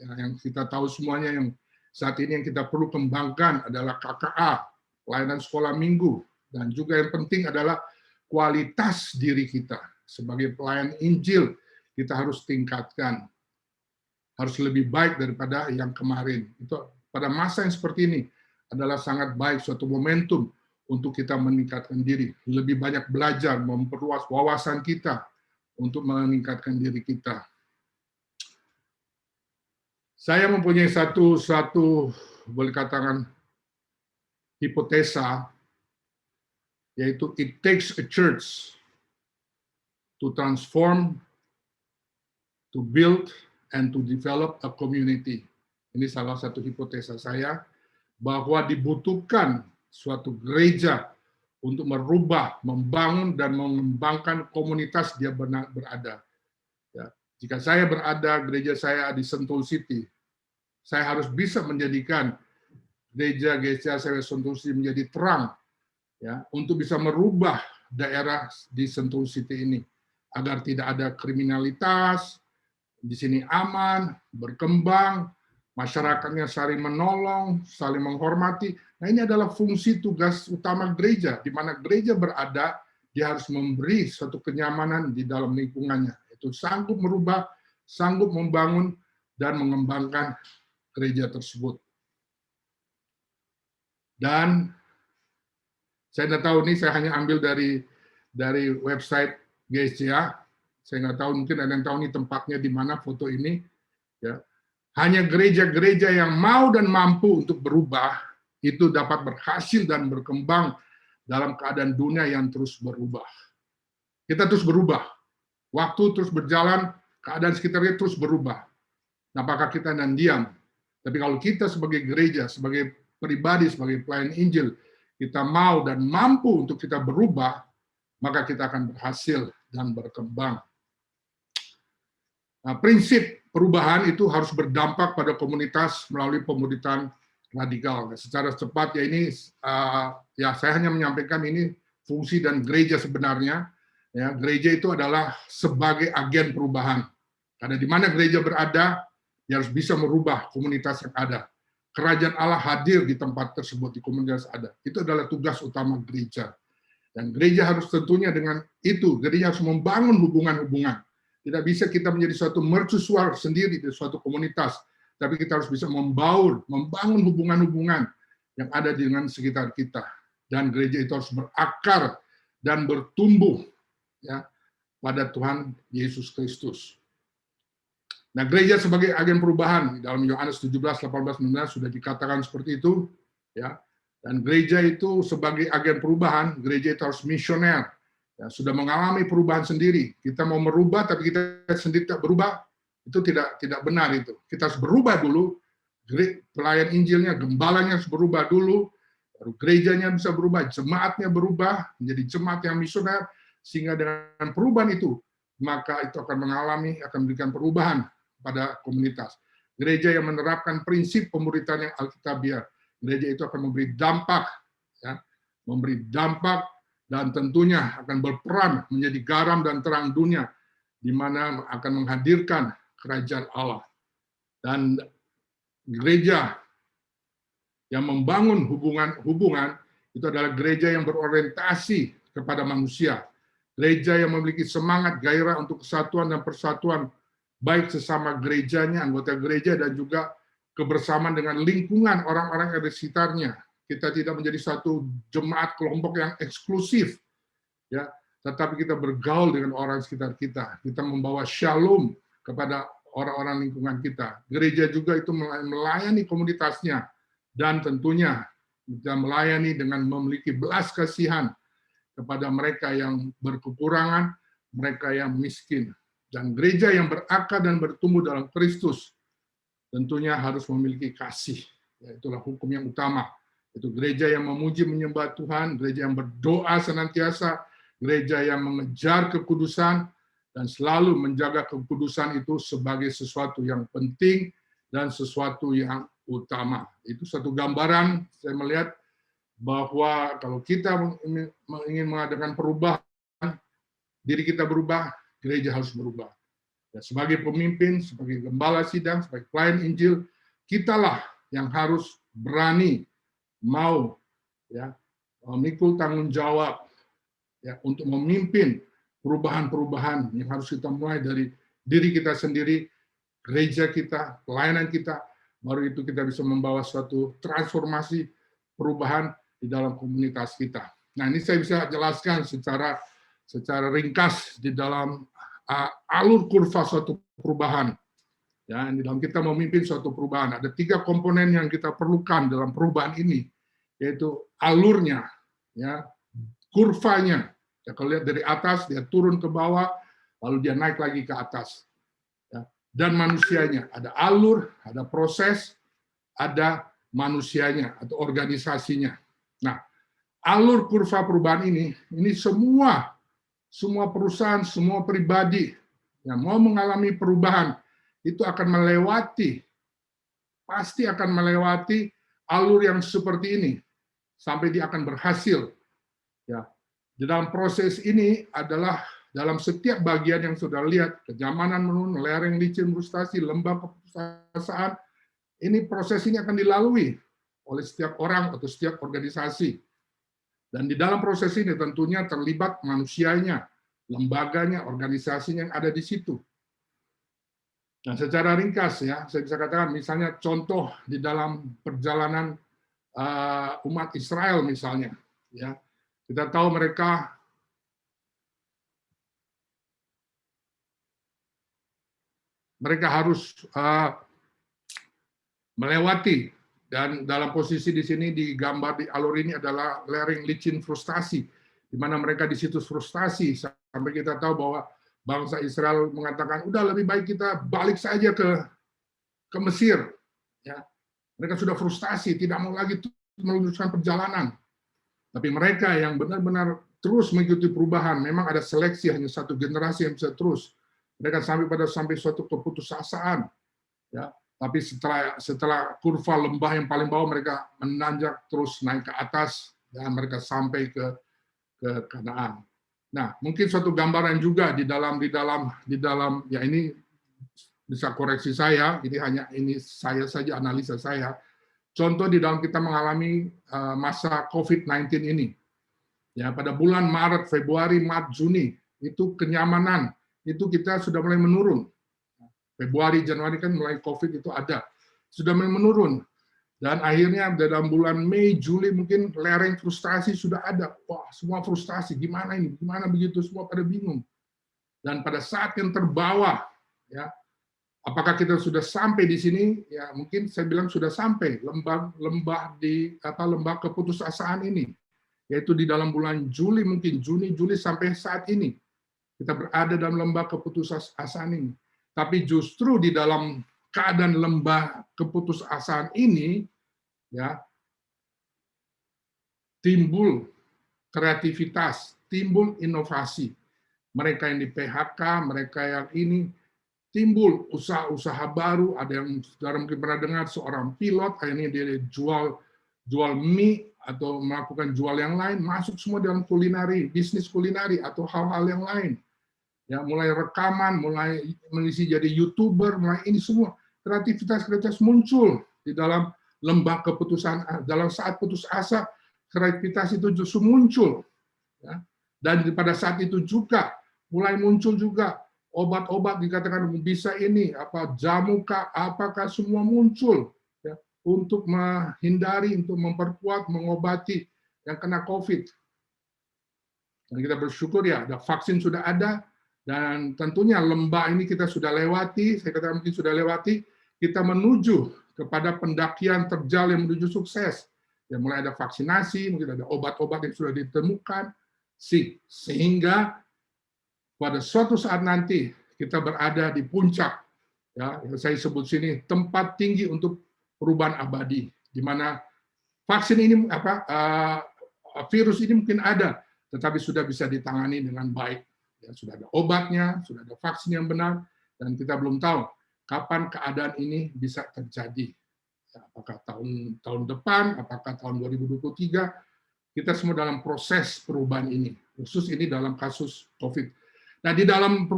Yang kita tahu semuanya yang saat ini yang kita perlu kembangkan adalah KKA, pelayanan sekolah minggu, dan juga yang penting adalah kualitas diri kita. Sebagai pelayan Injil, kita harus tingkatkan. Harus lebih baik daripada yang kemarin. Itu pada masa yang seperti ini adalah sangat baik, suatu momentum untuk kita meningkatkan diri, lebih banyak belajar, memperluas wawasan kita untuk meningkatkan diri kita. Saya mempunyai satu boleh katakan hipotesa, yaitu it takes a church to transform, to build, and to develop a community. Ini salah satu hipotesa saya, bahwa dibutuhkan suatu gereja untuk merubah, membangun, dan mengembangkan komunitas dia berada. Ya. Jika saya berada, gereja saya di Sentul City, saya harus bisa menjadikan gereja saya Sentul City menjadi terang, ya, untuk bisa merubah daerah di Sentul City ini, agar tidak ada kriminalitas, di sini aman, berkembang, masyarakatnya saling menolong, saling menghormati. Nah, ini adalah fungsi tugas utama gereja, di mana gereja berada, dia harus memberi suatu kenyamanan di dalam lingkungannya. Itu sanggup merubah, sanggup membangun, dan mengembangkan gereja tersebut. Dan saya tidak tahu, ini saya hanya ambil dari website GSCA. Saya nggak tahu, mungkin ada yang tahu nih tempatnya di mana foto ini. Ya. Hanya gereja-gereja yang mau dan mampu untuk berubah, itu dapat berhasil dan berkembang dalam keadaan dunia yang terus berubah. Kita terus berubah. Waktu terus berjalan, keadaan sekitarnya terus berubah. Nah, apakah kita dan diam? Tapi kalau kita sebagai gereja, sebagai pribadi, sebagai pelayan Injil, kita mau dan mampu untuk kita berubah, maka kita akan berhasil dan berkembang. Nah, prinsip perubahan itu harus berdampak pada komunitas melalui pemuritan radikal. Secara cepat ya ini, ya saya hanya menyampaikan ini fungsi dan gereja sebenarnya. Ya, gereja itu adalah sebagai agen perubahan. Karena di mana gereja berada, dia harus bisa merubah komunitas yang ada. Kerajaan Allah hadir di tempat tersebut, di komunitas ada. Itu adalah tugas utama gereja. Dan gereja harus tentunya dengan itu, gereja harus membangun hubungan-hubungan. Tidak bisa kita menjadi suatu mercusuar sendiri di suatu komunitas, tapi kita harus bisa membangun hubungan-hubungan yang ada dengan sekitar kita. Dan gereja itu harus berakar dan bertumbuh ya pada Tuhan Yesus Kristus. Nah, gereja sebagai agen perubahan dalam Yohanes 17, 18, 19 sudah dikatakan seperti itu, ya. Dan gereja itu sebagai agen perubahan, gereja itu harus misioner. Ya, sudah mengalami perubahan sendiri. Kita mau merubah, tapi kita sendiri tidak berubah, itu tidak benar itu. Kita harus berubah dulu, pelayan Injilnya, gembalanya harus berubah dulu, baru gerejanya bisa berubah, jemaatnya berubah, menjadi jemaat yang misioner, sehingga dengan perubahan itu, maka itu akan memberikan perubahan pada komunitas. Gereja yang menerapkan prinsip pemuritan yang alkitabiah, gereja itu akan memberi dampak, ya, memberi dampak, dan tentunya akan berperan menjadi garam dan terang dunia, di mana akan menghadirkan kerajaan Allah. Dan gereja yang membangun hubungan itu adalah gereja yang berorientasi kepada manusia. Gereja yang memiliki semangat gairah untuk kesatuan dan persatuan, baik sesama gerejanya, anggota gereja, dan juga kebersamaan dengan lingkungan orang-orang yang ada di sekitarnya. Kita tidak menjadi satu jemaat kelompok yang eksklusif, ya, tetapi kita bergaul dengan orang sekitar kita. Kita membawa shalom kepada orang-orang lingkungan kita. Gereja juga itu melayani komunitasnya, dan tentunya kita melayani dengan memiliki belas kasihan kepada mereka yang berkekurangan, mereka yang miskin. Dan gereja yang berakar dan bertumbuh dalam Kristus tentunya harus memiliki kasih. Ya, itulah hukum yang utama. Itu gereja yang memuji menyembah Tuhan, gereja yang berdoa senantiasa, gereja yang mengejar kekudusan, dan selalu menjaga kekudusan itu sebagai sesuatu yang penting dan sesuatu yang utama. Itu satu gambaran saya melihat bahwa kalau kita ingin mengadakan perubahan, diri kita berubah, gereja harus berubah. Dan sebagai pemimpin, sebagai gembala sidang, sebagai pelayan Injil, kitalah yang harus berani mau ya memikul tanggung jawab ya untuk memimpin perubahan-perubahan yang harus kita mulai dari diri kita sendiri, gereja kita, pelayanan kita, baru itu kita bisa membawa suatu transformasi perubahan di dalam komunitas kita. Nah, ini saya bisa jelaskan secara ringkas di dalam alur kurva suatu perubahan. Ya, di dalam kita memimpin suatu perubahan, ada 3 komponen yang kita perlukan dalam perubahan ini, yaitu alurnya, ya, kurvanya. Ya, kalau lihat dari atas, dia turun ke bawah, lalu dia naik lagi ke atas. Ya, dan manusianya, ada alur, ada proses, ada manusianya atau organisasinya. Nah, alur kurva perubahan ini semua perusahaan, semua pribadi yang mau mengalami perubahan itu akan melewati, pasti akan melewati alur yang seperti ini sampai dia akan berhasil. Ya, di dalam proses ini adalah dalam setiap bagian yang sudah lihat, kenyamanan menurun, lereng licin, frustasi, lembah keputusasaan, ini proses ini akan dilalui oleh setiap orang atau setiap organisasi. Dan di dalam proses ini tentunya terlibat manusianya, lembaganya, organisasinya yang ada di situ. Nah, secara ringkas ya, saya bisa katakan misalnya contoh di dalam perjalanan umat Israel misalnya, ya kita tahu mereka harus melewati, dan dalam posisi di sini digambar di alur ini adalah lereng licin frustasi, di mana mereka di situ frustasi sampai kita tahu bahwa bangsa Israel mengatakan udah lebih baik kita balik saja ke Mesir. Ya, mereka sudah frustasi, tidak mau lagi melanjutkan perjalanan. Tapi mereka yang benar-benar terus mengikuti perubahan, memang ada seleksi hanya satu generasi yang bisa terus. Mereka sampai suatu keputusasaan. Ya, tapi setelah kurva lembah yang paling bawah mereka menanjak terus naik ke atas dan mereka sampai ke Kanaan. Nah, mungkin suatu gambaran juga di dalam ya ini bisa koreksi saya, ini saya saja analisa saya. Contoh di dalam kita mengalami masa COVID-19 ini. Ya, pada bulan Maret, Februari, Maret, Juni, itu kenyamanan itu kita sudah mulai menurun. Februari, Januari kan mulai COVID itu ada. Sudah mulai menurun. Dan akhirnya dalam bulan Mei, Juli mungkin lereng frustasi sudah ada. Wah, semua frustasi. Gimana ini? Gimana begitu? Semua pada bingung. Dan pada saat yang terbawa, ya, apakah kita sudah sampai di sini? Ya, mungkin saya bilang sudah sampai lembah keputusasaan ini, yaitu di dalam bulan Juli, mungkin Juni, Juli sampai saat ini kita berada dalam lembah keputusasaan ini. Tapi justru di dalam keadaan lembah keputusasaan ini, ya, timbul kreativitas, timbul inovasi. Mereka yang di PHK, mereka yang ini, timbul usaha-usaha baru. Ada yang saudara mungkin pernah dengar seorang pilot, akhirnya dia jual mie atau melakukan jual yang lain, masuk semua dalam kulinari, bisnis kulinari atau hal-hal yang lain. Ya, mulai rekaman, mulai mengisi jadi YouTuber, mulai ini semua kreativitas muncul di dalam lembah keputusan. Dalam saat putus asa, kreativitas itu justru muncul. Ya. Dan pada saat itu juga mulai muncul juga obat-obat, dikatakan bisa ini, apa jamu kah, apakah semua muncul ya, untuk menghindari, untuk memperkuat, mengobati yang kena COVID. Dan kita bersyukur ya, ada vaksin sudah ada, dan tentunya lembah ini kita sudah lewati, saya katakan mungkin sudah lewati, kita menuju kepada pendakian terjal yang menuju sukses. Ya, mulai ada vaksinasi, mungkin ada obat-obat yang sudah ditemukan, sehingga pada suatu saat nanti kita berada di puncak, ya, yang saya sebut sini tempat tinggi untuk perubahan abadi, di mana vaksin ini virus ini mungkin ada, tetapi sudah bisa ditangani dengan baik. Ya, sudah ada obatnya, sudah ada vaksin yang benar, dan kita belum tahu kapan keadaan ini bisa terjadi. Ya, apakah tahun depan, apakah tahun 2023, kita semua dalam proses perubahan ini, khusus ini dalam kasus COVID. Nah, di dalam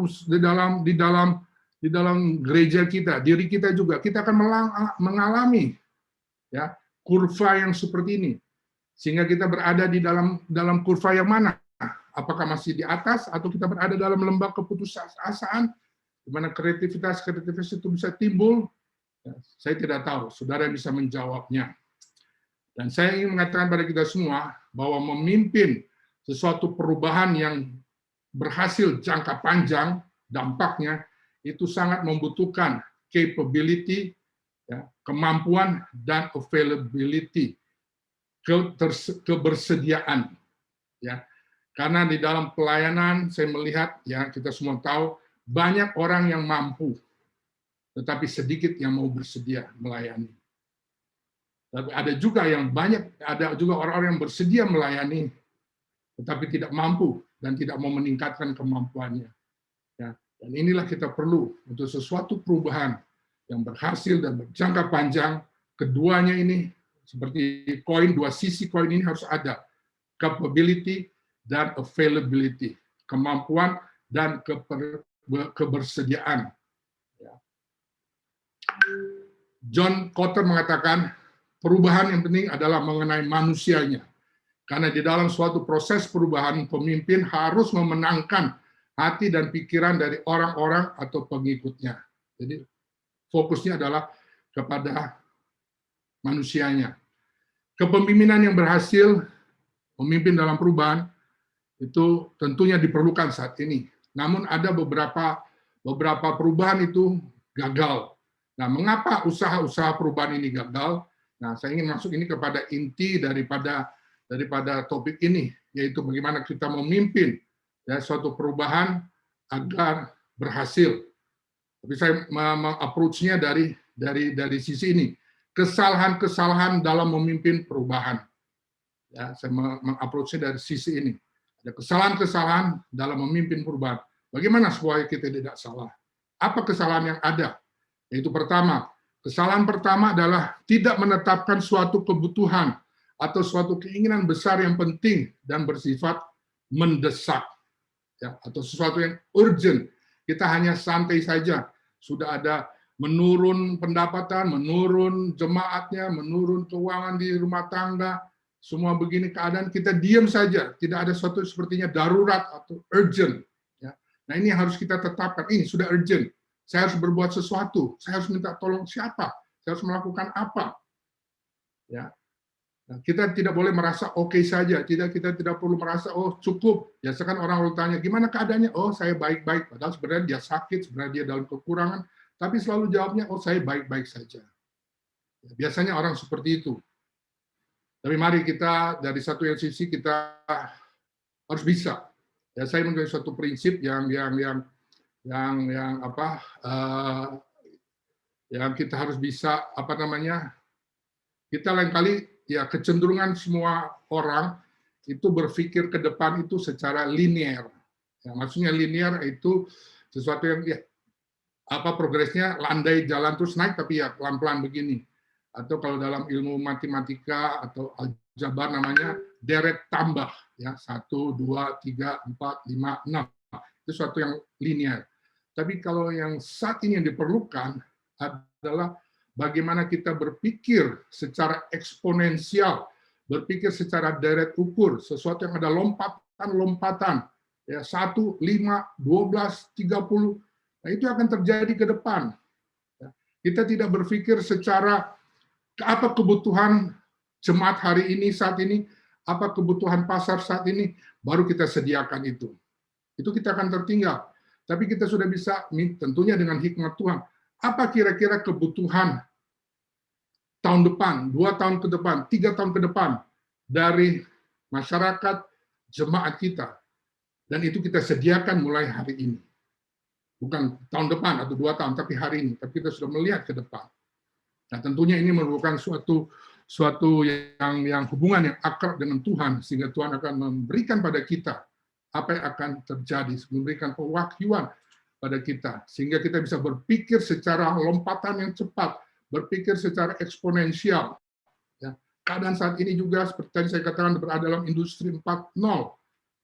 gereja kita, diri kita juga, kita akan mengalami ya kurva yang seperti ini, sehingga kita berada di dalam kurva yang mana? Apakah masih di atas atau kita berada dalam lembah keputusasaan, di mana kreativitas itu bisa timbul? Ya, saya tidak tahu, saudara yang bisa menjawabnya. Dan saya ingin mengatakan pada kita semua bahwa memimpin sesuatu perubahan yang berhasil jangka panjang, dampaknya itu sangat membutuhkan capability, ya, kemampuan, dan availability, kebersediaan. Ya. Karena di dalam pelayanan saya melihat, ya kita semua tahu, banyak orang yang mampu, tetapi sedikit yang mau bersedia melayani. Tapi ada juga orang-orang yang bersedia melayani, tetapi tidak mampu dan tidak mau meningkatkan kemampuannya. Ya, dan inilah kita perlu untuk sesuatu perubahan yang berhasil dan berjangka panjang. Keduanya ini seperti koin, dua sisi koin ini harus ada, capability dan availability, kemampuan dan kebersediaan. Ya. John Kotter mengatakan, perubahan yang penting adalah mengenai manusianya. Karena di dalam suatu proses perubahan, pemimpin harus memenangkan hati dan pikiran dari orang-orang atau pengikutnya. Jadi fokusnya adalah kepada manusianya. Kepemimpinan yang berhasil, memimpin dalam perubahan, itu tentunya diperlukan saat ini. Namun ada beberapa perubahan itu gagal. Nah, mengapa usaha-usaha perubahan ini gagal? Nah, saya ingin masuk ini kepada inti daripada topik ini, yaitu bagaimana kita memimpin ya suatu perubahan agar berhasil. Tapi saya approach-nya dari sisi ini, kesalahan-kesalahan dalam memimpin perubahan. Ya, saya approach-nya dari sisi ini. Ada kesalahan-kesalahan dalam memimpin perubahan. Bagaimana supaya kita tidak salah? Apa kesalahan yang ada? Yaitu pertama, kesalahan pertama adalah tidak menetapkan suatu kebutuhan atau suatu keinginan besar yang penting dan bersifat mendesak, ya, atau sesuatu yang urgent. Kita hanya santai saja, sudah ada menurun pendapatan, menurun jemaatnya, menurun keuangan di rumah tangga, semua begini keadaan, kita diam saja, tidak ada sesuatu sepertinya darurat atau urgent. Ya. Nah, ini harus kita tetapkan, ini sudah urgent. Saya harus berbuat sesuatu, saya harus minta tolong siapa, saya harus melakukan apa. Ya. Nah, kita tidak boleh merasa oke saja, kita tidak perlu merasa oh cukup. Biasakan orang tanya gimana keadaannya, oh saya baik-baik, padahal sebenarnya dia sakit, sebenarnya dia dalam kekurangan, tapi selalu jawabnya oh saya baik-baik saja. Ya, biasanya orang seperti itu. Tapi mari kita dari satu sisi kita harus bisa. Ya, saya mempunyai suatu prinsip yang kita harus bisa kita lain kali ya kecenderungan semua orang itu berpikir ke depan itu secara linear. Ya, maksudnya linear itu sesuatu yang ya progresnya landai jalan terus naik tapi ya pelan-pelan begini. Atau kalau dalam ilmu matematika atau aljabar namanya deret tambah ya 1 2 3 4 5 6. Itu sesuatu yang linear. Tapi kalau yang saat ini yang diperlukan adalah bagaimana kita berpikir secara eksponensial, berpikir secara deret ukur, sesuatu yang ada lompatan-lompatan, ya 1, 5, 12, 30, nah itu akan terjadi ke depan. Kita tidak berpikir secara apa kebutuhan jemaat hari ini, saat ini, apa kebutuhan pasar saat ini, baru kita sediakan itu. Itu kita akan tertinggal. Tapi kita sudah bisa, tentunya dengan hikmat Tuhan, apa kira-kira kebutuhan tahun depan, 2 tahun ke depan, 3 tahun ke depan dari masyarakat, jemaat kita. Dan itu kita sediakan mulai hari ini. Bukan tahun depan atau 2 tahun, tapi hari ini. Tapi kita sudah melihat ke depan. Nah, tentunya ini merupakan suatu yang hubungan yang akrab dengan Tuhan, sehingga Tuhan akan memberikan pada kita apa yang akan terjadi, memberikan pewahyuan pada kita, sehingga kita bisa berpikir secara lompatan yang cepat, berpikir secara eksponensial. Ya. Keadaan saat ini juga seperti tadi saya katakan berada dalam industri 4.0,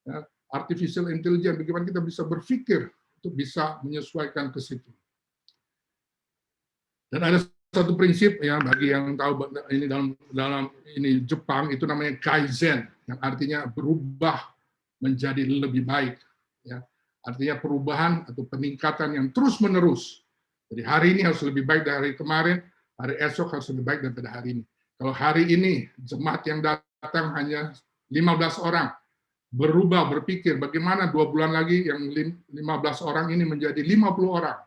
ya, artificial intelligence, bagaimana kita bisa berpikir untuk bisa menyesuaikan ke situ. Dan ada satu prinsip ya bagi yang tahu ini dalam ini Jepang itu namanya kaizen, yang artinya berubah menjadi lebih baik. Ya. Artinya perubahan atau peningkatan yang terus-menerus. Jadi hari ini harus lebih baik dari hari kemarin, hari esok harus lebih baik daripada hari ini. Kalau hari ini jemaat yang datang hanya 15 orang, berubah berpikir bagaimana 2 bulan lagi yang 15 orang ini menjadi 50 orang.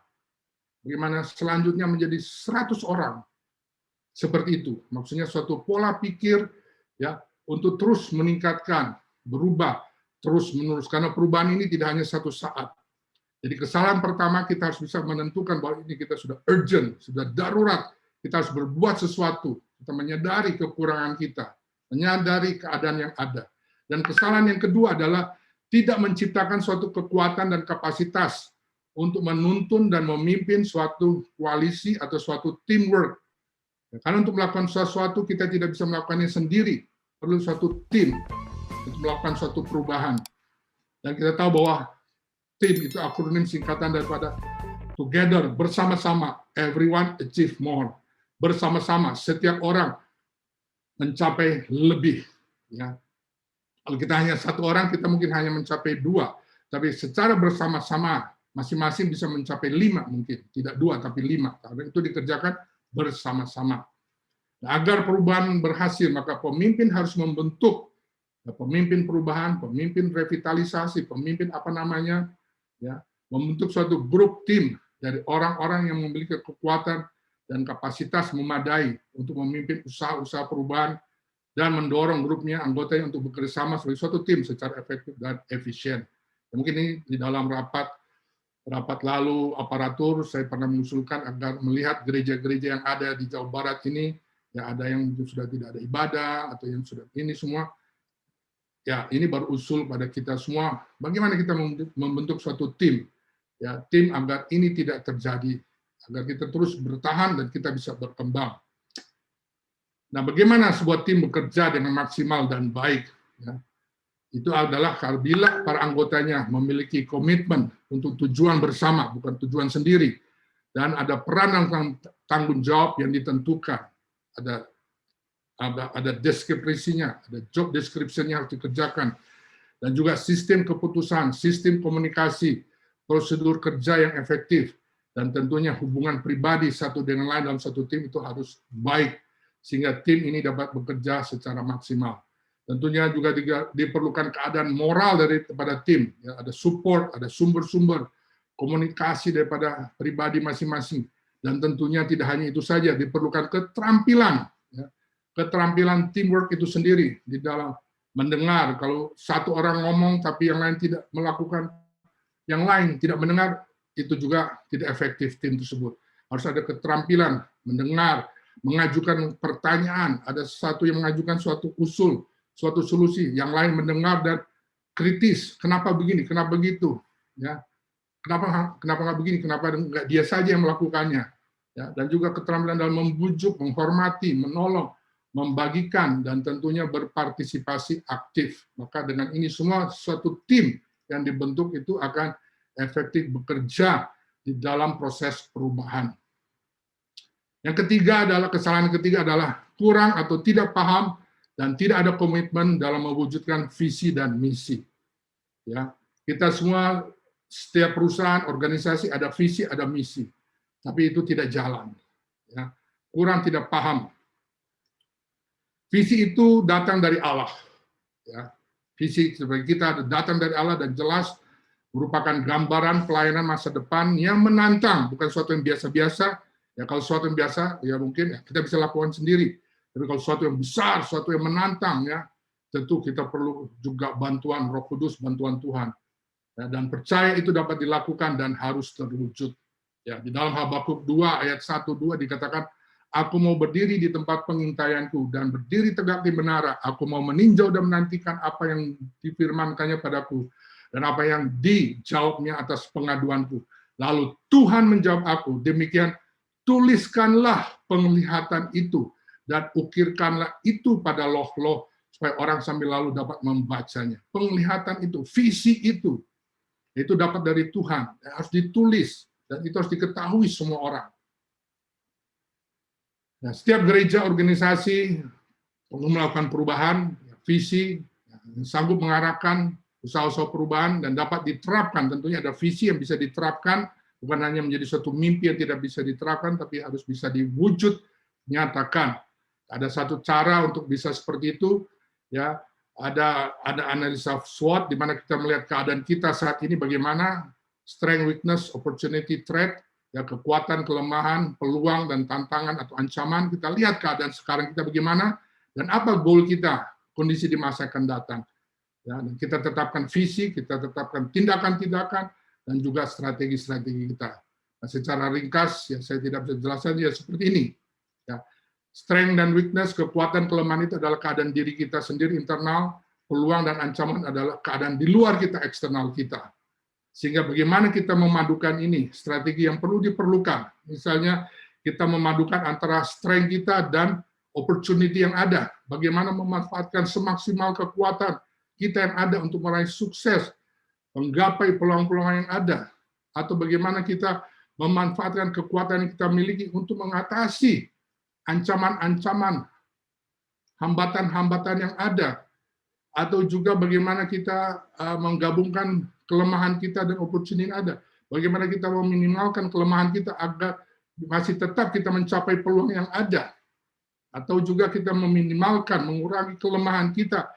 Bagaimana selanjutnya menjadi 100 orang. Seperti itu. Maksudnya suatu pola pikir ya untuk terus meningkatkan, berubah terus-menerus, karena perubahan ini tidak hanya satu saat. Jadi kesalahan pertama kita harus bisa menentukan bahwa ini kita sudah urgent, sudah darurat, kita harus berbuat sesuatu, kita menyadari kekurangan kita, menyadari keadaan yang ada. Dan kesalahan yang kedua adalah tidak menciptakan suatu kekuatan dan kapasitas untuk menuntun dan memimpin suatu koalisi atau suatu teamwork. Karena untuk melakukan sesuatu kita tidak bisa melakukannya sendiri, perlu suatu tim untuk melakukan suatu perubahan. Dan kita tahu bahwa tim itu akronim singkatan daripada together, bersama-sama, everyone achieve more. Bersama-sama, setiap orang mencapai lebih. Ya. Kalau kita hanya satu orang, kita mungkin hanya mencapai 2. Tapi secara bersama-sama, masing-masing bisa mencapai 5 mungkin. Tidak 2, tapi 5. Karena itu dikerjakan bersama-sama. Nah, agar perubahan berhasil, maka pemimpin harus membentuk pemimpin perubahan, pemimpin revitalisasi, pemimpin apa namanya, ya, membentuk suatu grup tim dari orang-orang yang memiliki kekuatan dan kapasitas memadai untuk memimpin usaha-usaha perubahan dan mendorong grupnya, anggotanya untuk bekerja sama sebagai suatu tim secara efektif dan efisien. Ya, mungkin ini di dalam rapat lalu aparatur saya pernah mengusulkan agar melihat gereja-gereja yang ada di Jawa Barat ini, ya ada yang sudah tidak ada ibadah atau yang sudah ini semua. Ya, ini baru usul pada kita semua, bagaimana kita membentuk suatu tim, ya tim agar ini tidak terjadi, agar kita terus bertahan dan kita bisa berkembang. Nah, bagaimana sebuah tim bekerja dengan maksimal dan baik? Ya, itu adalah bila para anggotanya memiliki komitmen untuk tujuan bersama, bukan tujuan sendiri, dan ada peran dan tanggung jawab yang ditentukan, ada deskripsinya, ada job description-nya harus dikerjakan, dan juga sistem keputusan, sistem komunikasi, prosedur kerja yang efektif, dan tentunya hubungan pribadi satu dengan lain dalam satu tim itu harus baik, sehingga tim ini dapat bekerja secara maksimal. Tentunya juga diperlukan keadaan moral daripada tim, ya, ada support, ada sumber-sumber komunikasi daripada pribadi masing-masing, dan tentunya tidak hanya itu saja, diperlukan keterampilan, ya, keterampilan teamwork itu sendiri di dalam mendengar. Kalau satu orang ngomong tapi yang lain tidak melakukan, yang lain tidak mendengar, itu juga tidak efektif tim tersebut. Harus ada keterampilan mendengar, mengajukan pertanyaan, ada satu yang mengajukan suatu usul, suatu solusi, yang lain mendengar dan kritis, kenapa begini, kenapa begitu, ya, kenapa nggak begini, kenapa nggak dia saja yang melakukannya, ya, dan juga keterampilan dalam membujuk, menghormati, menolong, membagikan, dan tentunya berpartisipasi aktif. Maka dengan ini semua suatu tim yang dibentuk itu akan efektif bekerja di dalam proses perubahan. Yang ketiga adalah, kesalahan ketiga adalah kurang atau tidak paham dan tidak ada komitmen dalam mewujudkan visi dan misi. Ya, kita semua, setiap perusahaan, organisasi ada visi, ada misi, tapi itu tidak jalan. Ya, kurang tidak paham. Visi itu datang dari Allah. Ya, visi sebagai kita datang dari Allah dan jelas merupakan gambaran pelayanan masa depan yang menantang, bukan sesuatu yang biasa-biasa. Ya, kalau sesuatu yang biasa, ya mungkin ya, kita bisa lakukan sendiri. Tapi kalau sesuatu yang besar, sesuatu yang menantang, ya tentu kita perlu juga bantuan Roh Kudus, bantuan Tuhan. Ya, dan percaya itu dapat dilakukan dan harus terwujud. Ya, di dalam Habakuk 2 ayat 1-2 dikatakan, Aku mau berdiri di tempat pengintaianku dan berdiri tegak di menara. Aku mau meninjau dan menantikan apa yang difirmankannya padaku dan apa yang dijawabnya atas pengaduanku. Lalu Tuhan menjawab aku, demikian tuliskanlah penglihatan itu dan ukirkanlah itu pada loh-loh supaya orang sambil lalu dapat membacanya. Penglihatan itu, visi itu dapat dari Tuhan, harus ditulis dan itu harus diketahui semua orang. Nah, setiap gereja, organisasi perlu melakukan perubahan, visi, yang sanggup mengarahkan usaha-usaha perubahan dan dapat diterapkan. Tentunya ada visi yang bisa diterapkan, bukan hanya menjadi suatu mimpi yang tidak bisa diterapkan, tapi harus bisa diwujud nyatakan. Ada satu cara untuk bisa seperti itu, ya. Ada analisa SWOT di mana kita melihat keadaan kita saat ini bagaimana, strength, weakness, opportunity, threat, ya, kekuatan, kelemahan, peluang, dan tantangan atau ancaman. Kita lihat keadaan sekarang kita bagaimana, dan apa goal kita, kondisi di masa akan datang. Ya, dan kita tetapkan visi, kita tetapkan tindakan-tindakan, dan juga strategi-strategi kita. Nah, secara ringkas, ya saya tidak bisa jelaskan, ya seperti ini. Ya, strength dan weakness, kekuatan, kelemahan itu adalah keadaan diri kita sendiri internal, peluang dan ancaman adalah keadaan di luar kita, eksternal kita. Sehingga bagaimana kita memadukan ini, strategi yang perlu diperlukan. Misalnya kita memadukan antara strength kita dan opportunity yang ada. Bagaimana memanfaatkan semaksimal kekuatan kita yang ada untuk meraih sukses, menggapai peluang-peluang yang ada. Atau bagaimana kita memanfaatkan kekuatan yang kita miliki untuk mengatasi ancaman-ancaman, hambatan-hambatan yang ada. Atau juga bagaimana kita menggabungkan kelemahan kita dan opportunity yang ada. Bagaimana kita meminimalkan kelemahan kita agar masih tetap kita mencapai peluang yang ada. Atau juga kita meminimalkan, mengurangi kelemahan kita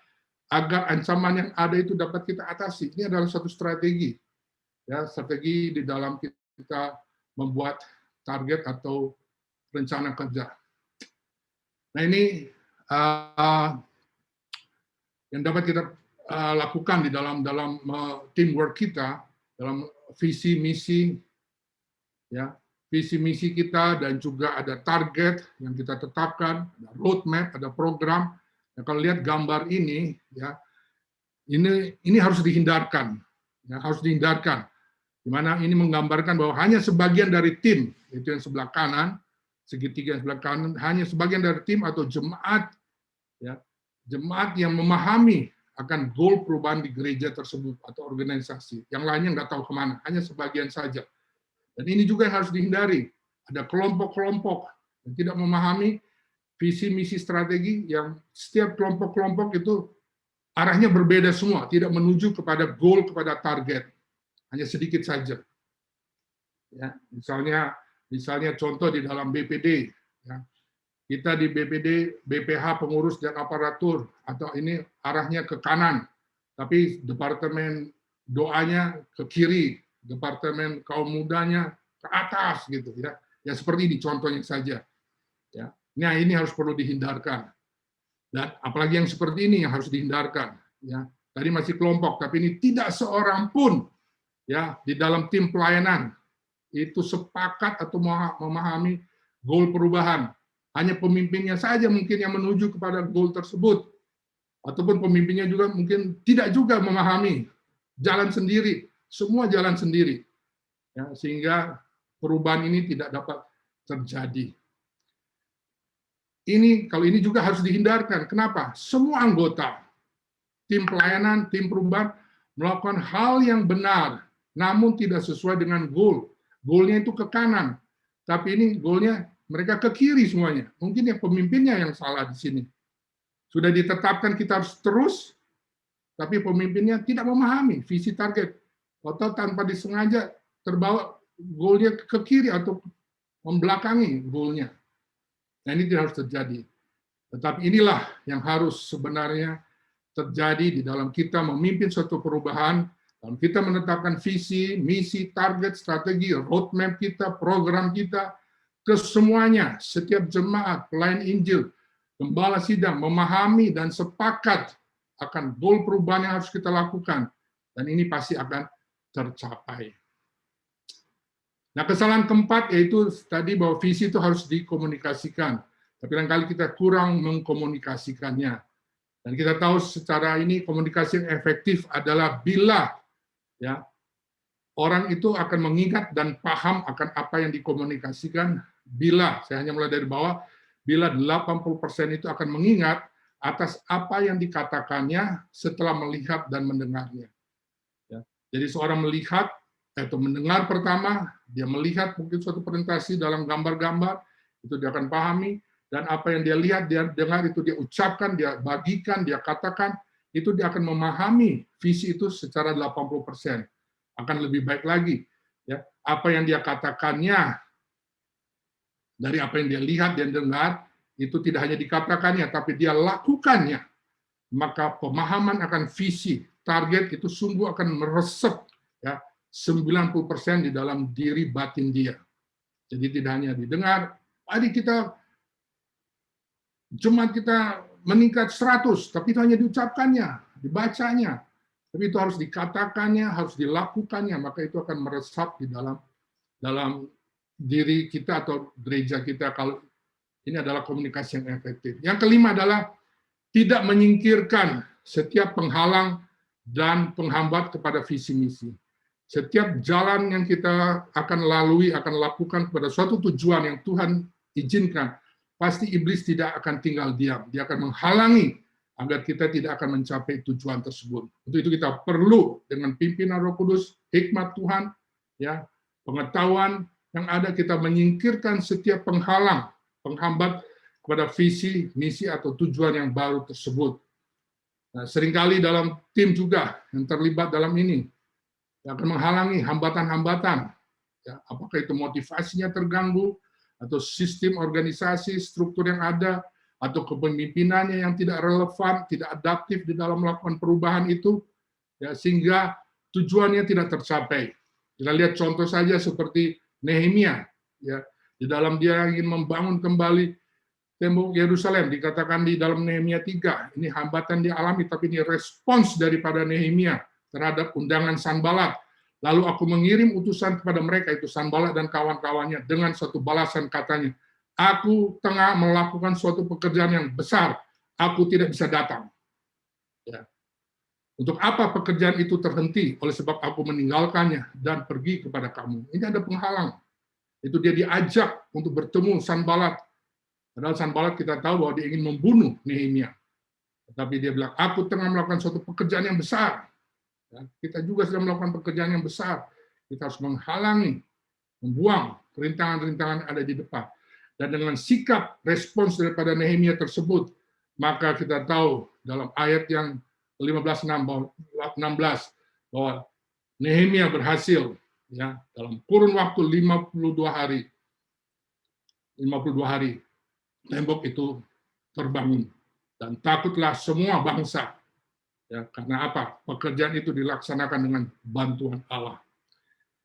agar ancaman yang ada itu dapat kita atasi. Ini adalah satu strategi. Ya, strategi di dalam kita membuat target atau rencana kerja. Nah, ini yang dapat kita lakukan di dalam teamwork kita, dalam visi misi, ya, visi misi kita, dan juga ada target yang kita tetapkan, ada roadmap, ada program. Nah, kalau lihat gambar ini, ya, ini harus dihindarkan, ya, harus dihindarkan. Di mana ini menggambarkan bahwa hanya sebagian dari tim, itu yang sebelah kanan, segitiga yang sebelah kanan, hanya sebagian dari tim atau jemaat, ya, jemaat yang memahami akan goal perubahan di gereja tersebut atau organisasi. Yang lainnya nggak tahu kemana, hanya sebagian saja. Dan ini juga yang harus dihindari. Ada kelompok-kelompok yang tidak memahami visi misi strategi yang setiap kelompok-kelompok itu arahnya berbeda semua, tidak menuju kepada goal, kepada target. Hanya sedikit saja. Ya, misalnya contoh di dalam BPD, ya. Kita di BPD, BPH, pengurus dan aparatur, atau ini arahnya ke kanan, tapi departemen doanya ke kiri, departemen kaum mudanya ke atas, gitu ya. Ya seperti ini contohnya saja. Ya. Nah, ini harus perlu dihindarkan. Dan apalagi yang seperti ini yang harus dihindarkan. Ya. Tadi masih kelompok, tapi ini tidak seorang pun, ya, di dalam tim pelayanan itu sepakat atau memahami goal perubahan. Hanya pemimpinnya saja mungkin yang menuju kepada goal tersebut. Ataupun pemimpinnya juga mungkin tidak juga memahami. Jalan sendiri, semua jalan sendiri. Ya, sehingga perubahan ini tidak dapat terjadi. Kalau ini juga harus dihindarkan. Kenapa? Semua anggota tim pelayanan, tim perubahan melakukan hal yang benar, namun tidak sesuai dengan goal. Goalnya itu ke kanan, tapi ini goalnya mereka ke kiri semuanya. Mungkin yang pemimpinnya yang salah di sini. Sudah ditetapkan kita harus terus, tapi pemimpinnya tidak memahami visi target. Atau tanpa disengaja terbawa goalnya ke kiri atau membelakangi goalnya. Nah, ini tidak harus terjadi. Tetapi inilah yang harus sebenarnya terjadi di dalam kita memimpin suatu perubahan, dalam kita menetapkan visi, misi, target, strategi, roadmap kita, program kita, ke semuanya, setiap jemaat, pelayan Injil, gembala sidang, memahami dan sepakat akan goal perubahan yang harus kita lakukan. Dan ini pasti akan tercapai. Nah, kesalahan keempat yaitu tadi bahwa visi itu harus dikomunikasikan. Tapi kadang-kali kita kurang mengkomunikasikannya. Dan kita tahu secara ini komunikasi yang efektif adalah bila ya orang itu akan mengingat dan paham akan apa yang dikomunikasikan bila, saya hanya mulai dari bawah, bila 80% itu akan mengingat atas apa yang dikatakannya setelah melihat dan mendengarnya. Ya. Jadi seorang melihat atau mendengar pertama, dia melihat mungkin suatu presentasi dalam gambar-gambar, itu dia akan pahami, dan apa yang dia lihat, dia dengar, itu dia ucapkan, dia bagikan, dia katakan, itu dia akan memahami visi itu secara 80%. Akan lebih baik lagi. Ya, apa yang dia katakannya, dari apa yang dia lihat dan dengar, itu tidak hanya dikatakannya, tapi dia lakukannya. Maka pemahaman akan visi, target itu sungguh akan meresep ya 90% di dalam diri batin dia. Jadi tidak hanya didengar, tadi jemaat kita meningkat 100, tapi itu hanya diucapkannya, dibacanya. Tapi itu harus dikatakannya, harus dilakukannya, maka itu akan meresap di dalam diri kita atau gereja kita kalau ini adalah komunikasi yang efektif. Yang kelima adalah tidak menyingkirkan setiap penghalang dan penghambat kepada visi misi. Setiap jalan yang kita akan lalui, akan lakukan kepada suatu tujuan yang Tuhan izinkan, pasti iblis tidak akan tinggal diam. Dia akan menghalangi agar kita tidak akan mencapai tujuan tersebut. Untuk itu kita perlu dengan pimpinan Roh Kudus, hikmat Tuhan, ya, pengetahuan yang ada, kita menyingkirkan setiap penghalang, penghambat kepada visi, misi atau tujuan yang baru tersebut. Nah, seringkali dalam tim juga yang terlibat dalam ini yang akan menghalangi hambatan-hambatan. Ya, apakah itu motivasinya terganggu, atau sistem organisasi, struktur yang ada, atau kepemimpinannya yang tidak relevan, tidak adaptif di dalam melakukan perubahan itu, ya, sehingga tujuannya tidak tercapai. Kita lihat contoh saja seperti Nehemia, ya, di dalam dia ingin membangun kembali tembok Yerusalem, dikatakan di dalam Nehemia 3, ini hambatan dialami, tapi ini respons daripada Nehemia terhadap undangan Sanbalat. Lalu aku mengirim utusan kepada mereka, itu Sanbalat dan kawan-kawannya, dengan suatu balasan katanya, aku tengah melakukan suatu pekerjaan yang besar, aku tidak bisa datang. Ya. Untuk apa pekerjaan itu terhenti? Oleh sebab aku meninggalkannya dan pergi kepada kamu. Ini ada penghalang. Itu dia diajak untuk bertemu Sanbalat. Padahal Sanbalat kita tahu bahwa dia ingin membunuh Nehemia. Tetapi dia bilang, aku tengah melakukan suatu pekerjaan yang besar. Ya, kita juga sedang melakukan pekerjaan yang besar. Kita harus menghalangi, membuang rintangan-rintangan yang ada di depan. Dan dengan sikap respons daripada Nehemia tersebut, maka kita tahu dalam ayat yang 16 bahwa Nehemia berhasil ya dalam kurun waktu 52 hari tembok itu terbangun, dan takutlah semua bangsa. Ya, karena apa? Pekerjaan itu dilaksanakan dengan bantuan Allah.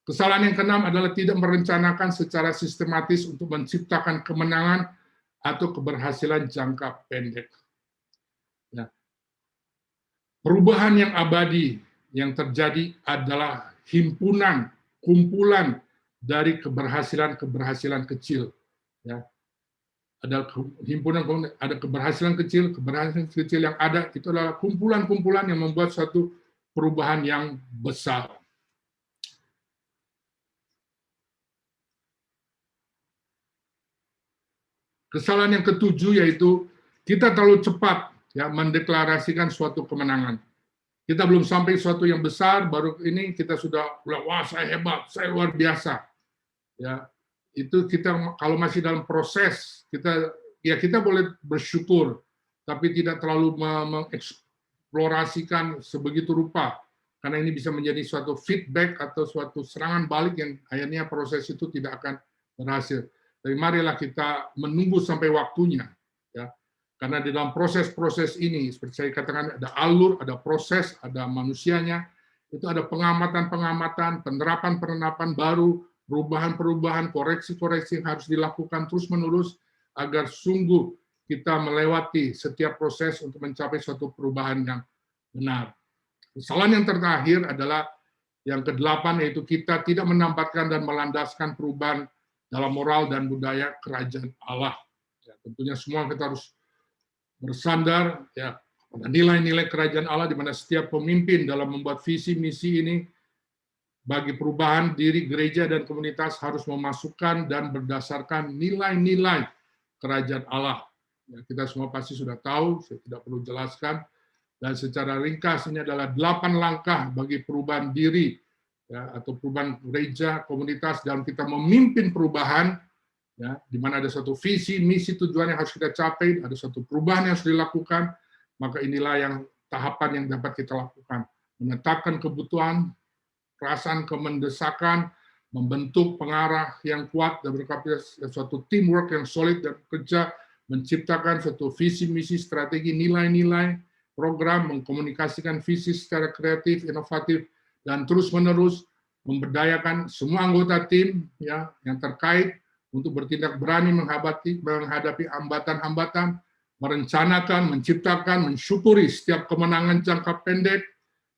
Kesalahan yang keenam adalah tidak merencanakan secara sistematis untuk menciptakan kemenangan atau keberhasilan jangka pendek. Ya. Perubahan yang abadi yang terjadi adalah kumpulan dari keberhasilan kecil. Ya. Ada himpunan, ada keberhasilan kecil yang ada, itu adalah kumpulan-kumpulan yang membuat suatu perubahan yang besar. Kesalahan yang ketujuh yaitu kita terlalu cepat ya mendeklarasikan suatu kemenangan. Kita belum sampai suatu yang besar, baru ini kita sudah bilang, wah saya hebat, saya luar biasa. Ya, itu kita kalau masih dalam proses, kita boleh bersyukur, tapi tidak terlalu mengeksplorasikan sebegitu rupa, karena ini bisa menjadi suatu feedback atau suatu serangan balik yang akhirnya proses itu tidak akan berhasil. Tapi marilah kita menunggu sampai waktunya, ya, karena di dalam proses-proses ini, seperti saya katakan, ada alur, ada proses, ada manusianya, itu ada pengamatan-pengamatan, penerapan baru, perubahan-perubahan, koreksi-koreksi yang harus dilakukan terus-menerus agar sungguh kita melewati setiap proses untuk mencapai suatu perubahan yang benar. Kesalahan yang terakhir adalah Yang kedelapan yaitu kita tidak menempatkan dan melandaskan perubahan dalam moral dan budaya kerajaan Allah. Ya, tentunya semua kita harus bersandar ya pada nilai-nilai kerajaan Allah, di mana setiap pemimpin dalam membuat visi misi ini bagi perubahan diri gereja dan komunitas harus memasukkan dan berdasarkan nilai-nilai kerajaan Allah. Ya, kita semua pasti sudah tahu, saya tidak perlu jelaskan. Dan secara ringkas ini adalah 8 langkah bagi perubahan diri ya, atau perubahan gereja, komunitas dalam kita memimpin perubahan, ya, di mana ada satu visi, misi, tujuan yang harus kita capai, ada satu perubahan yang harus dilakukan, maka inilah yang tahapan yang dapat kita lakukan. Menetapkan kebutuhan, perasaan kemendesakan, membentuk pengarah yang kuat dan berkapasitas, suatu teamwork yang solid dan bekerja, menciptakan suatu visi, misi, strategi, nilai-nilai, program, mengkomunikasikan visi secara kreatif, inovatif, dan terus-menerus memberdayakan semua anggota tim ya yang terkait untuk bertindak berani menghadapi hambatan-hambatan, merencanakan, menciptakan, mensyukuri setiap kemenangan jangka pendek,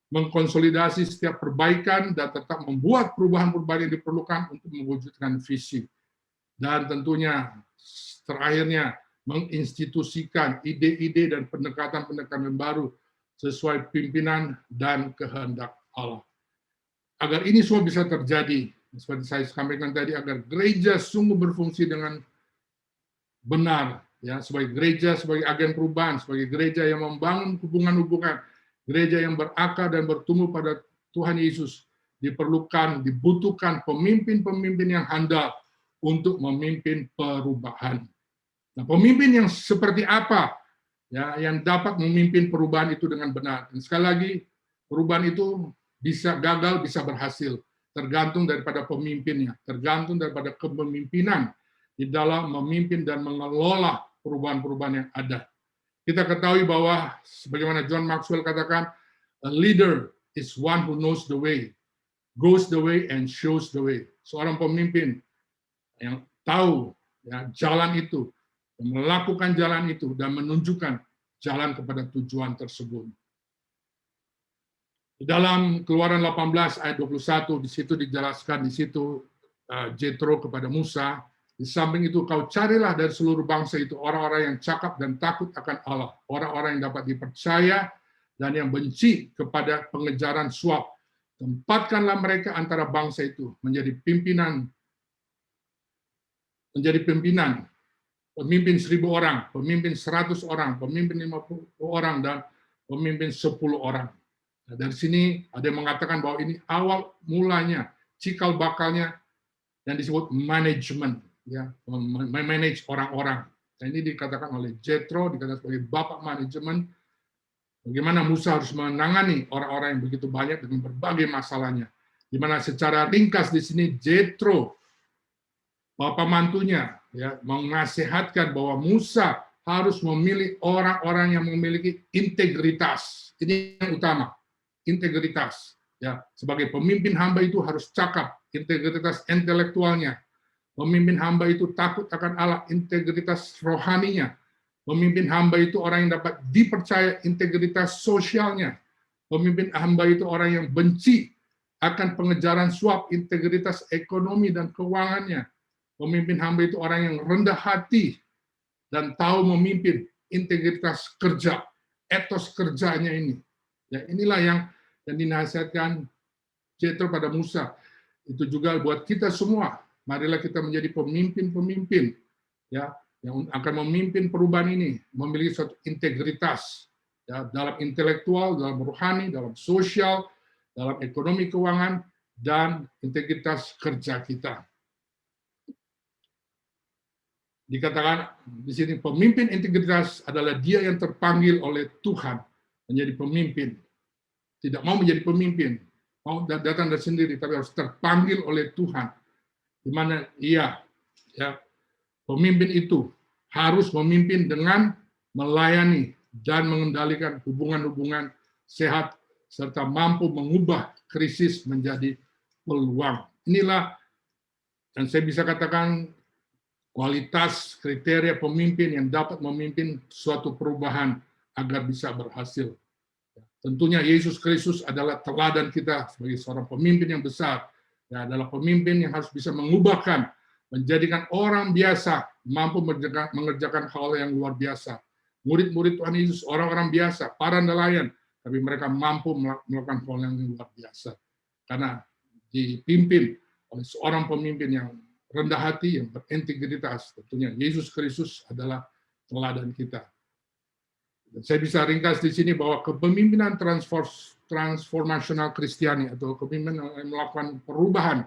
mengkonsolidasi setiap perbaikan, dan tetap membuat perubahan-perubahan yang diperlukan untuk mewujudkan visi. Dan tentunya terakhirnya menginstitusikan ide-ide dan pendekatan-pendekatan baru sesuai pimpinan dan kehendak Allah. Agar ini semua bisa terjadi, seperti saya sampaikan tadi, agar gereja sungguh berfungsi dengan benar, ya, sebagai gereja, sebagai agen perubahan, sebagai gereja yang membangun hubungan-hubungan, gereja yang berakar dan bertumbuh pada Tuhan Yesus, dibutuhkan pemimpin-pemimpin yang handal untuk memimpin perubahan. Nah, pemimpin yang seperti apa ya yang dapat memimpin perubahan itu dengan benar? Dan sekali lagi, perubahan itu bisa gagal, bisa berhasil, tergantung daripada pemimpinnya, tergantung daripada kepemimpinan di dalam memimpin dan mengelola perubahan-perubahan yang ada. Kita ketahui bahwa sebagaimana John Maxwell katakan, a leader is one who knows the way, goes the way, and shows the way. Seorang pemimpin yang tahu ya, jalan itu, melakukan jalan itu, dan menunjukkan jalan kepada tujuan tersebut. Di dalam Keluaran 18 ayat 21, di situ dijelaskan, di situ Jethro kepada Musa, di samping itu kau carilah dari seluruh bangsa itu orang-orang yang cakap dan takut akan Allah, orang-orang yang dapat dipercaya dan yang benci kepada pengejaran suap. Tempatkanlah mereka antara bangsa itu menjadi pimpinan, pemimpin 1.000 orang, pemimpin 100 orang, pemimpin 50 orang, dan pemimpin 10 orang. Nah, dari sini ada yang mengatakan bahwa ini awal mulanya, cikal bakalnya yang disebut manajemen, ya, manage orang-orang. Nah, ini dikatakan oleh Jethro, dikatakan sebagai bapak manajemen, bagaimana Musa harus menangani orang-orang yang begitu banyak dengan berbagai masalahnya. Di mana secara ringkas di sini Jethro, bapak mantunya, ya, menasihatkan bahwa Musa harus memilih orang-orang yang memiliki integritas. Ini yang utama, integritas. Ya, sebagai pemimpin hamba itu harus cakap, integritas intelektualnya. Pemimpin hamba itu takut akan Allah, integritas rohaninya. Pemimpin hamba itu orang yang dapat dipercaya, integritas sosialnya. Pemimpin hamba itu orang yang benci akan pengejaran suap, integritas ekonomi dan keuangannya. Pemimpin hamba itu orang yang rendah hati dan tahu memimpin, integritas kerja, etos kerjanya ini. Ya, inilah yang dinasihatkan Jethro pada Musa. Itu juga buat kita semua. Marilah kita menjadi pemimpin-pemimpin ya yang akan memimpin perubahan ini, memiliki suatu integritas ya, dalam intelektual, dalam rohani, dalam sosial, dalam ekonomi keuangan, dan integritas kerja kita. Dikatakan di sini pemimpin integritas adalah dia yang terpanggil oleh Tuhan menjadi pemimpin. Tidak mau menjadi pemimpin, mau datang dari sendiri, tapi harus terpanggil oleh Tuhan. Di mana ia, ya, pemimpin itu harus memimpin dengan melayani dan mengendalikan hubungan-hubungan sehat serta mampu mengubah krisis menjadi peluang. Inilah yang saya bisa katakan kualitas kriteria pemimpin yang dapat memimpin suatu perubahan agar bisa berhasil. Tentunya Yesus Kristus adalah teladan kita sebagai seorang pemimpin yang besar. Ya, adalah pemimpin yang harus bisa mengubahkan, menjadikan orang biasa mampu mengerjakan hal yang luar biasa. Murid-murid Tuhan Yesus, orang-orang biasa, para nelayan, tapi mereka mampu melakukan hal yang luar biasa. Karena dipimpin oleh seorang pemimpin yang rendah hati, yang berintegritas. Tentunya Yesus Kristus adalah teladan kita. Saya bisa ringkas di sini bahwa kepemimpinan transformasional Kristiani atau kepemimpinan yang melakukan perubahan,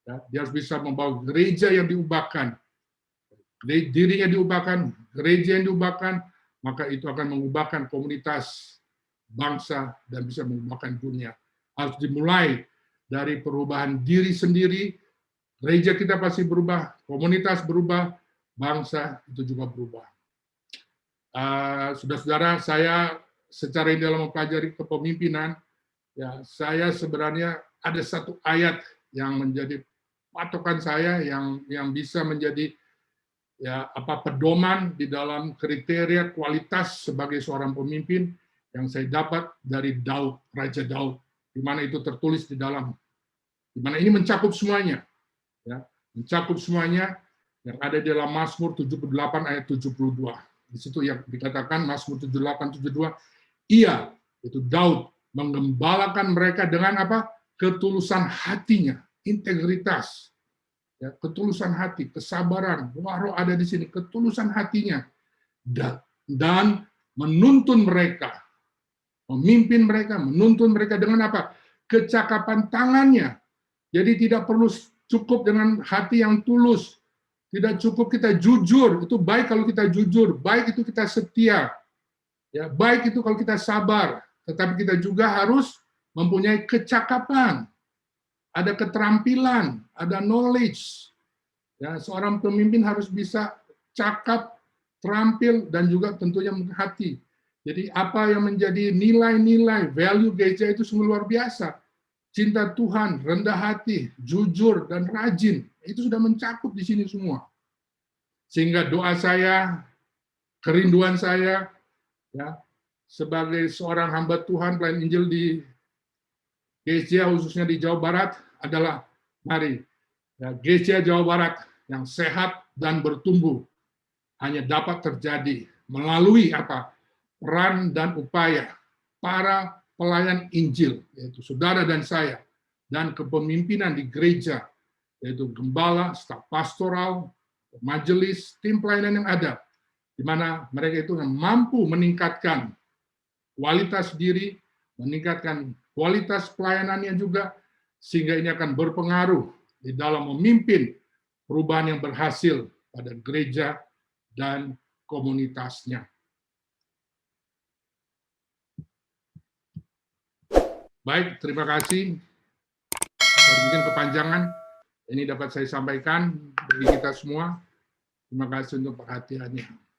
ya, dia harus bisa membawa gereja yang diubahkan, dirinya diubahkan, gereja yang diubahkan, maka itu akan mengubahkan komunitas, bangsa, dan bisa mengubahkan dunia. Harus dimulai dari perubahan diri sendiri, gereja kita pasti berubah, komunitas berubah, bangsa itu juga berubah. Saudara-saudara, saya secara ini dalam mempelajari kepemimpinan, ya saya sebenarnya ada satu ayat yang menjadi patokan saya, yang bisa menjadi ya pedoman di dalam kriteria kualitas sebagai seorang pemimpin yang saya dapat dari Daud, Raja Daud, di mana itu tertulis di mana ini mencakup semuanya, ya, mencakup semuanya yang ada di dalam Mazmur 78 ayat 72. Di situ yang dikatakan Mazmur 78-72, ia, itu Daud, menggembalakan mereka dengan apa? Ketulusan hatinya, integritas, ya, ketulusan hati, kesabaran, roh ada di sini, ketulusan hatinya, dan menuntun mereka, memimpin mereka, menuntun mereka dengan apa? Kecakapan tangannya. Jadi tidak perlu cukup dengan hati yang tulus, tidak cukup kita jujur, itu baik kalau kita jujur, baik itu kita setia, ya, baik itu kalau kita sabar, tetapi kita juga harus mempunyai kecakapan, ada keterampilan, ada knowledge. Ya, seorang pemimpin harus bisa cakap, terampil, dan juga tentunya hati. Jadi apa yang menjadi nilai-nilai, value gereja itu sungguh luar biasa. Cinta Tuhan, rendah hati, jujur, dan rajin. Itu sudah mencakup di sini semua. Sehingga doa saya, kerinduan saya, ya, sebagai seorang hamba Tuhan pelayan Injil di GCA khususnya di Jawa Barat adalah mari ya, GCA Jawa Barat yang sehat dan bertumbuh hanya dapat terjadi melalui peran dan upaya para pelayan Injil, yaitu saudara dan saya, dan kepemimpinan di gereja, yaitu gembala, staf pastoral, majelis, tim pelayanan yang ada, di mana mereka itu mampu meningkatkan kualitas diri, meningkatkan kualitas pelayanannya juga, sehingga ini akan berpengaruh di dalam memimpin perubahan yang berhasil pada gereja dan komunitasnya. Baik, terima kasih. Mungkin kepanjangan, ini dapat saya sampaikan bagi kita semua. Terima kasih untuk perhatiannya.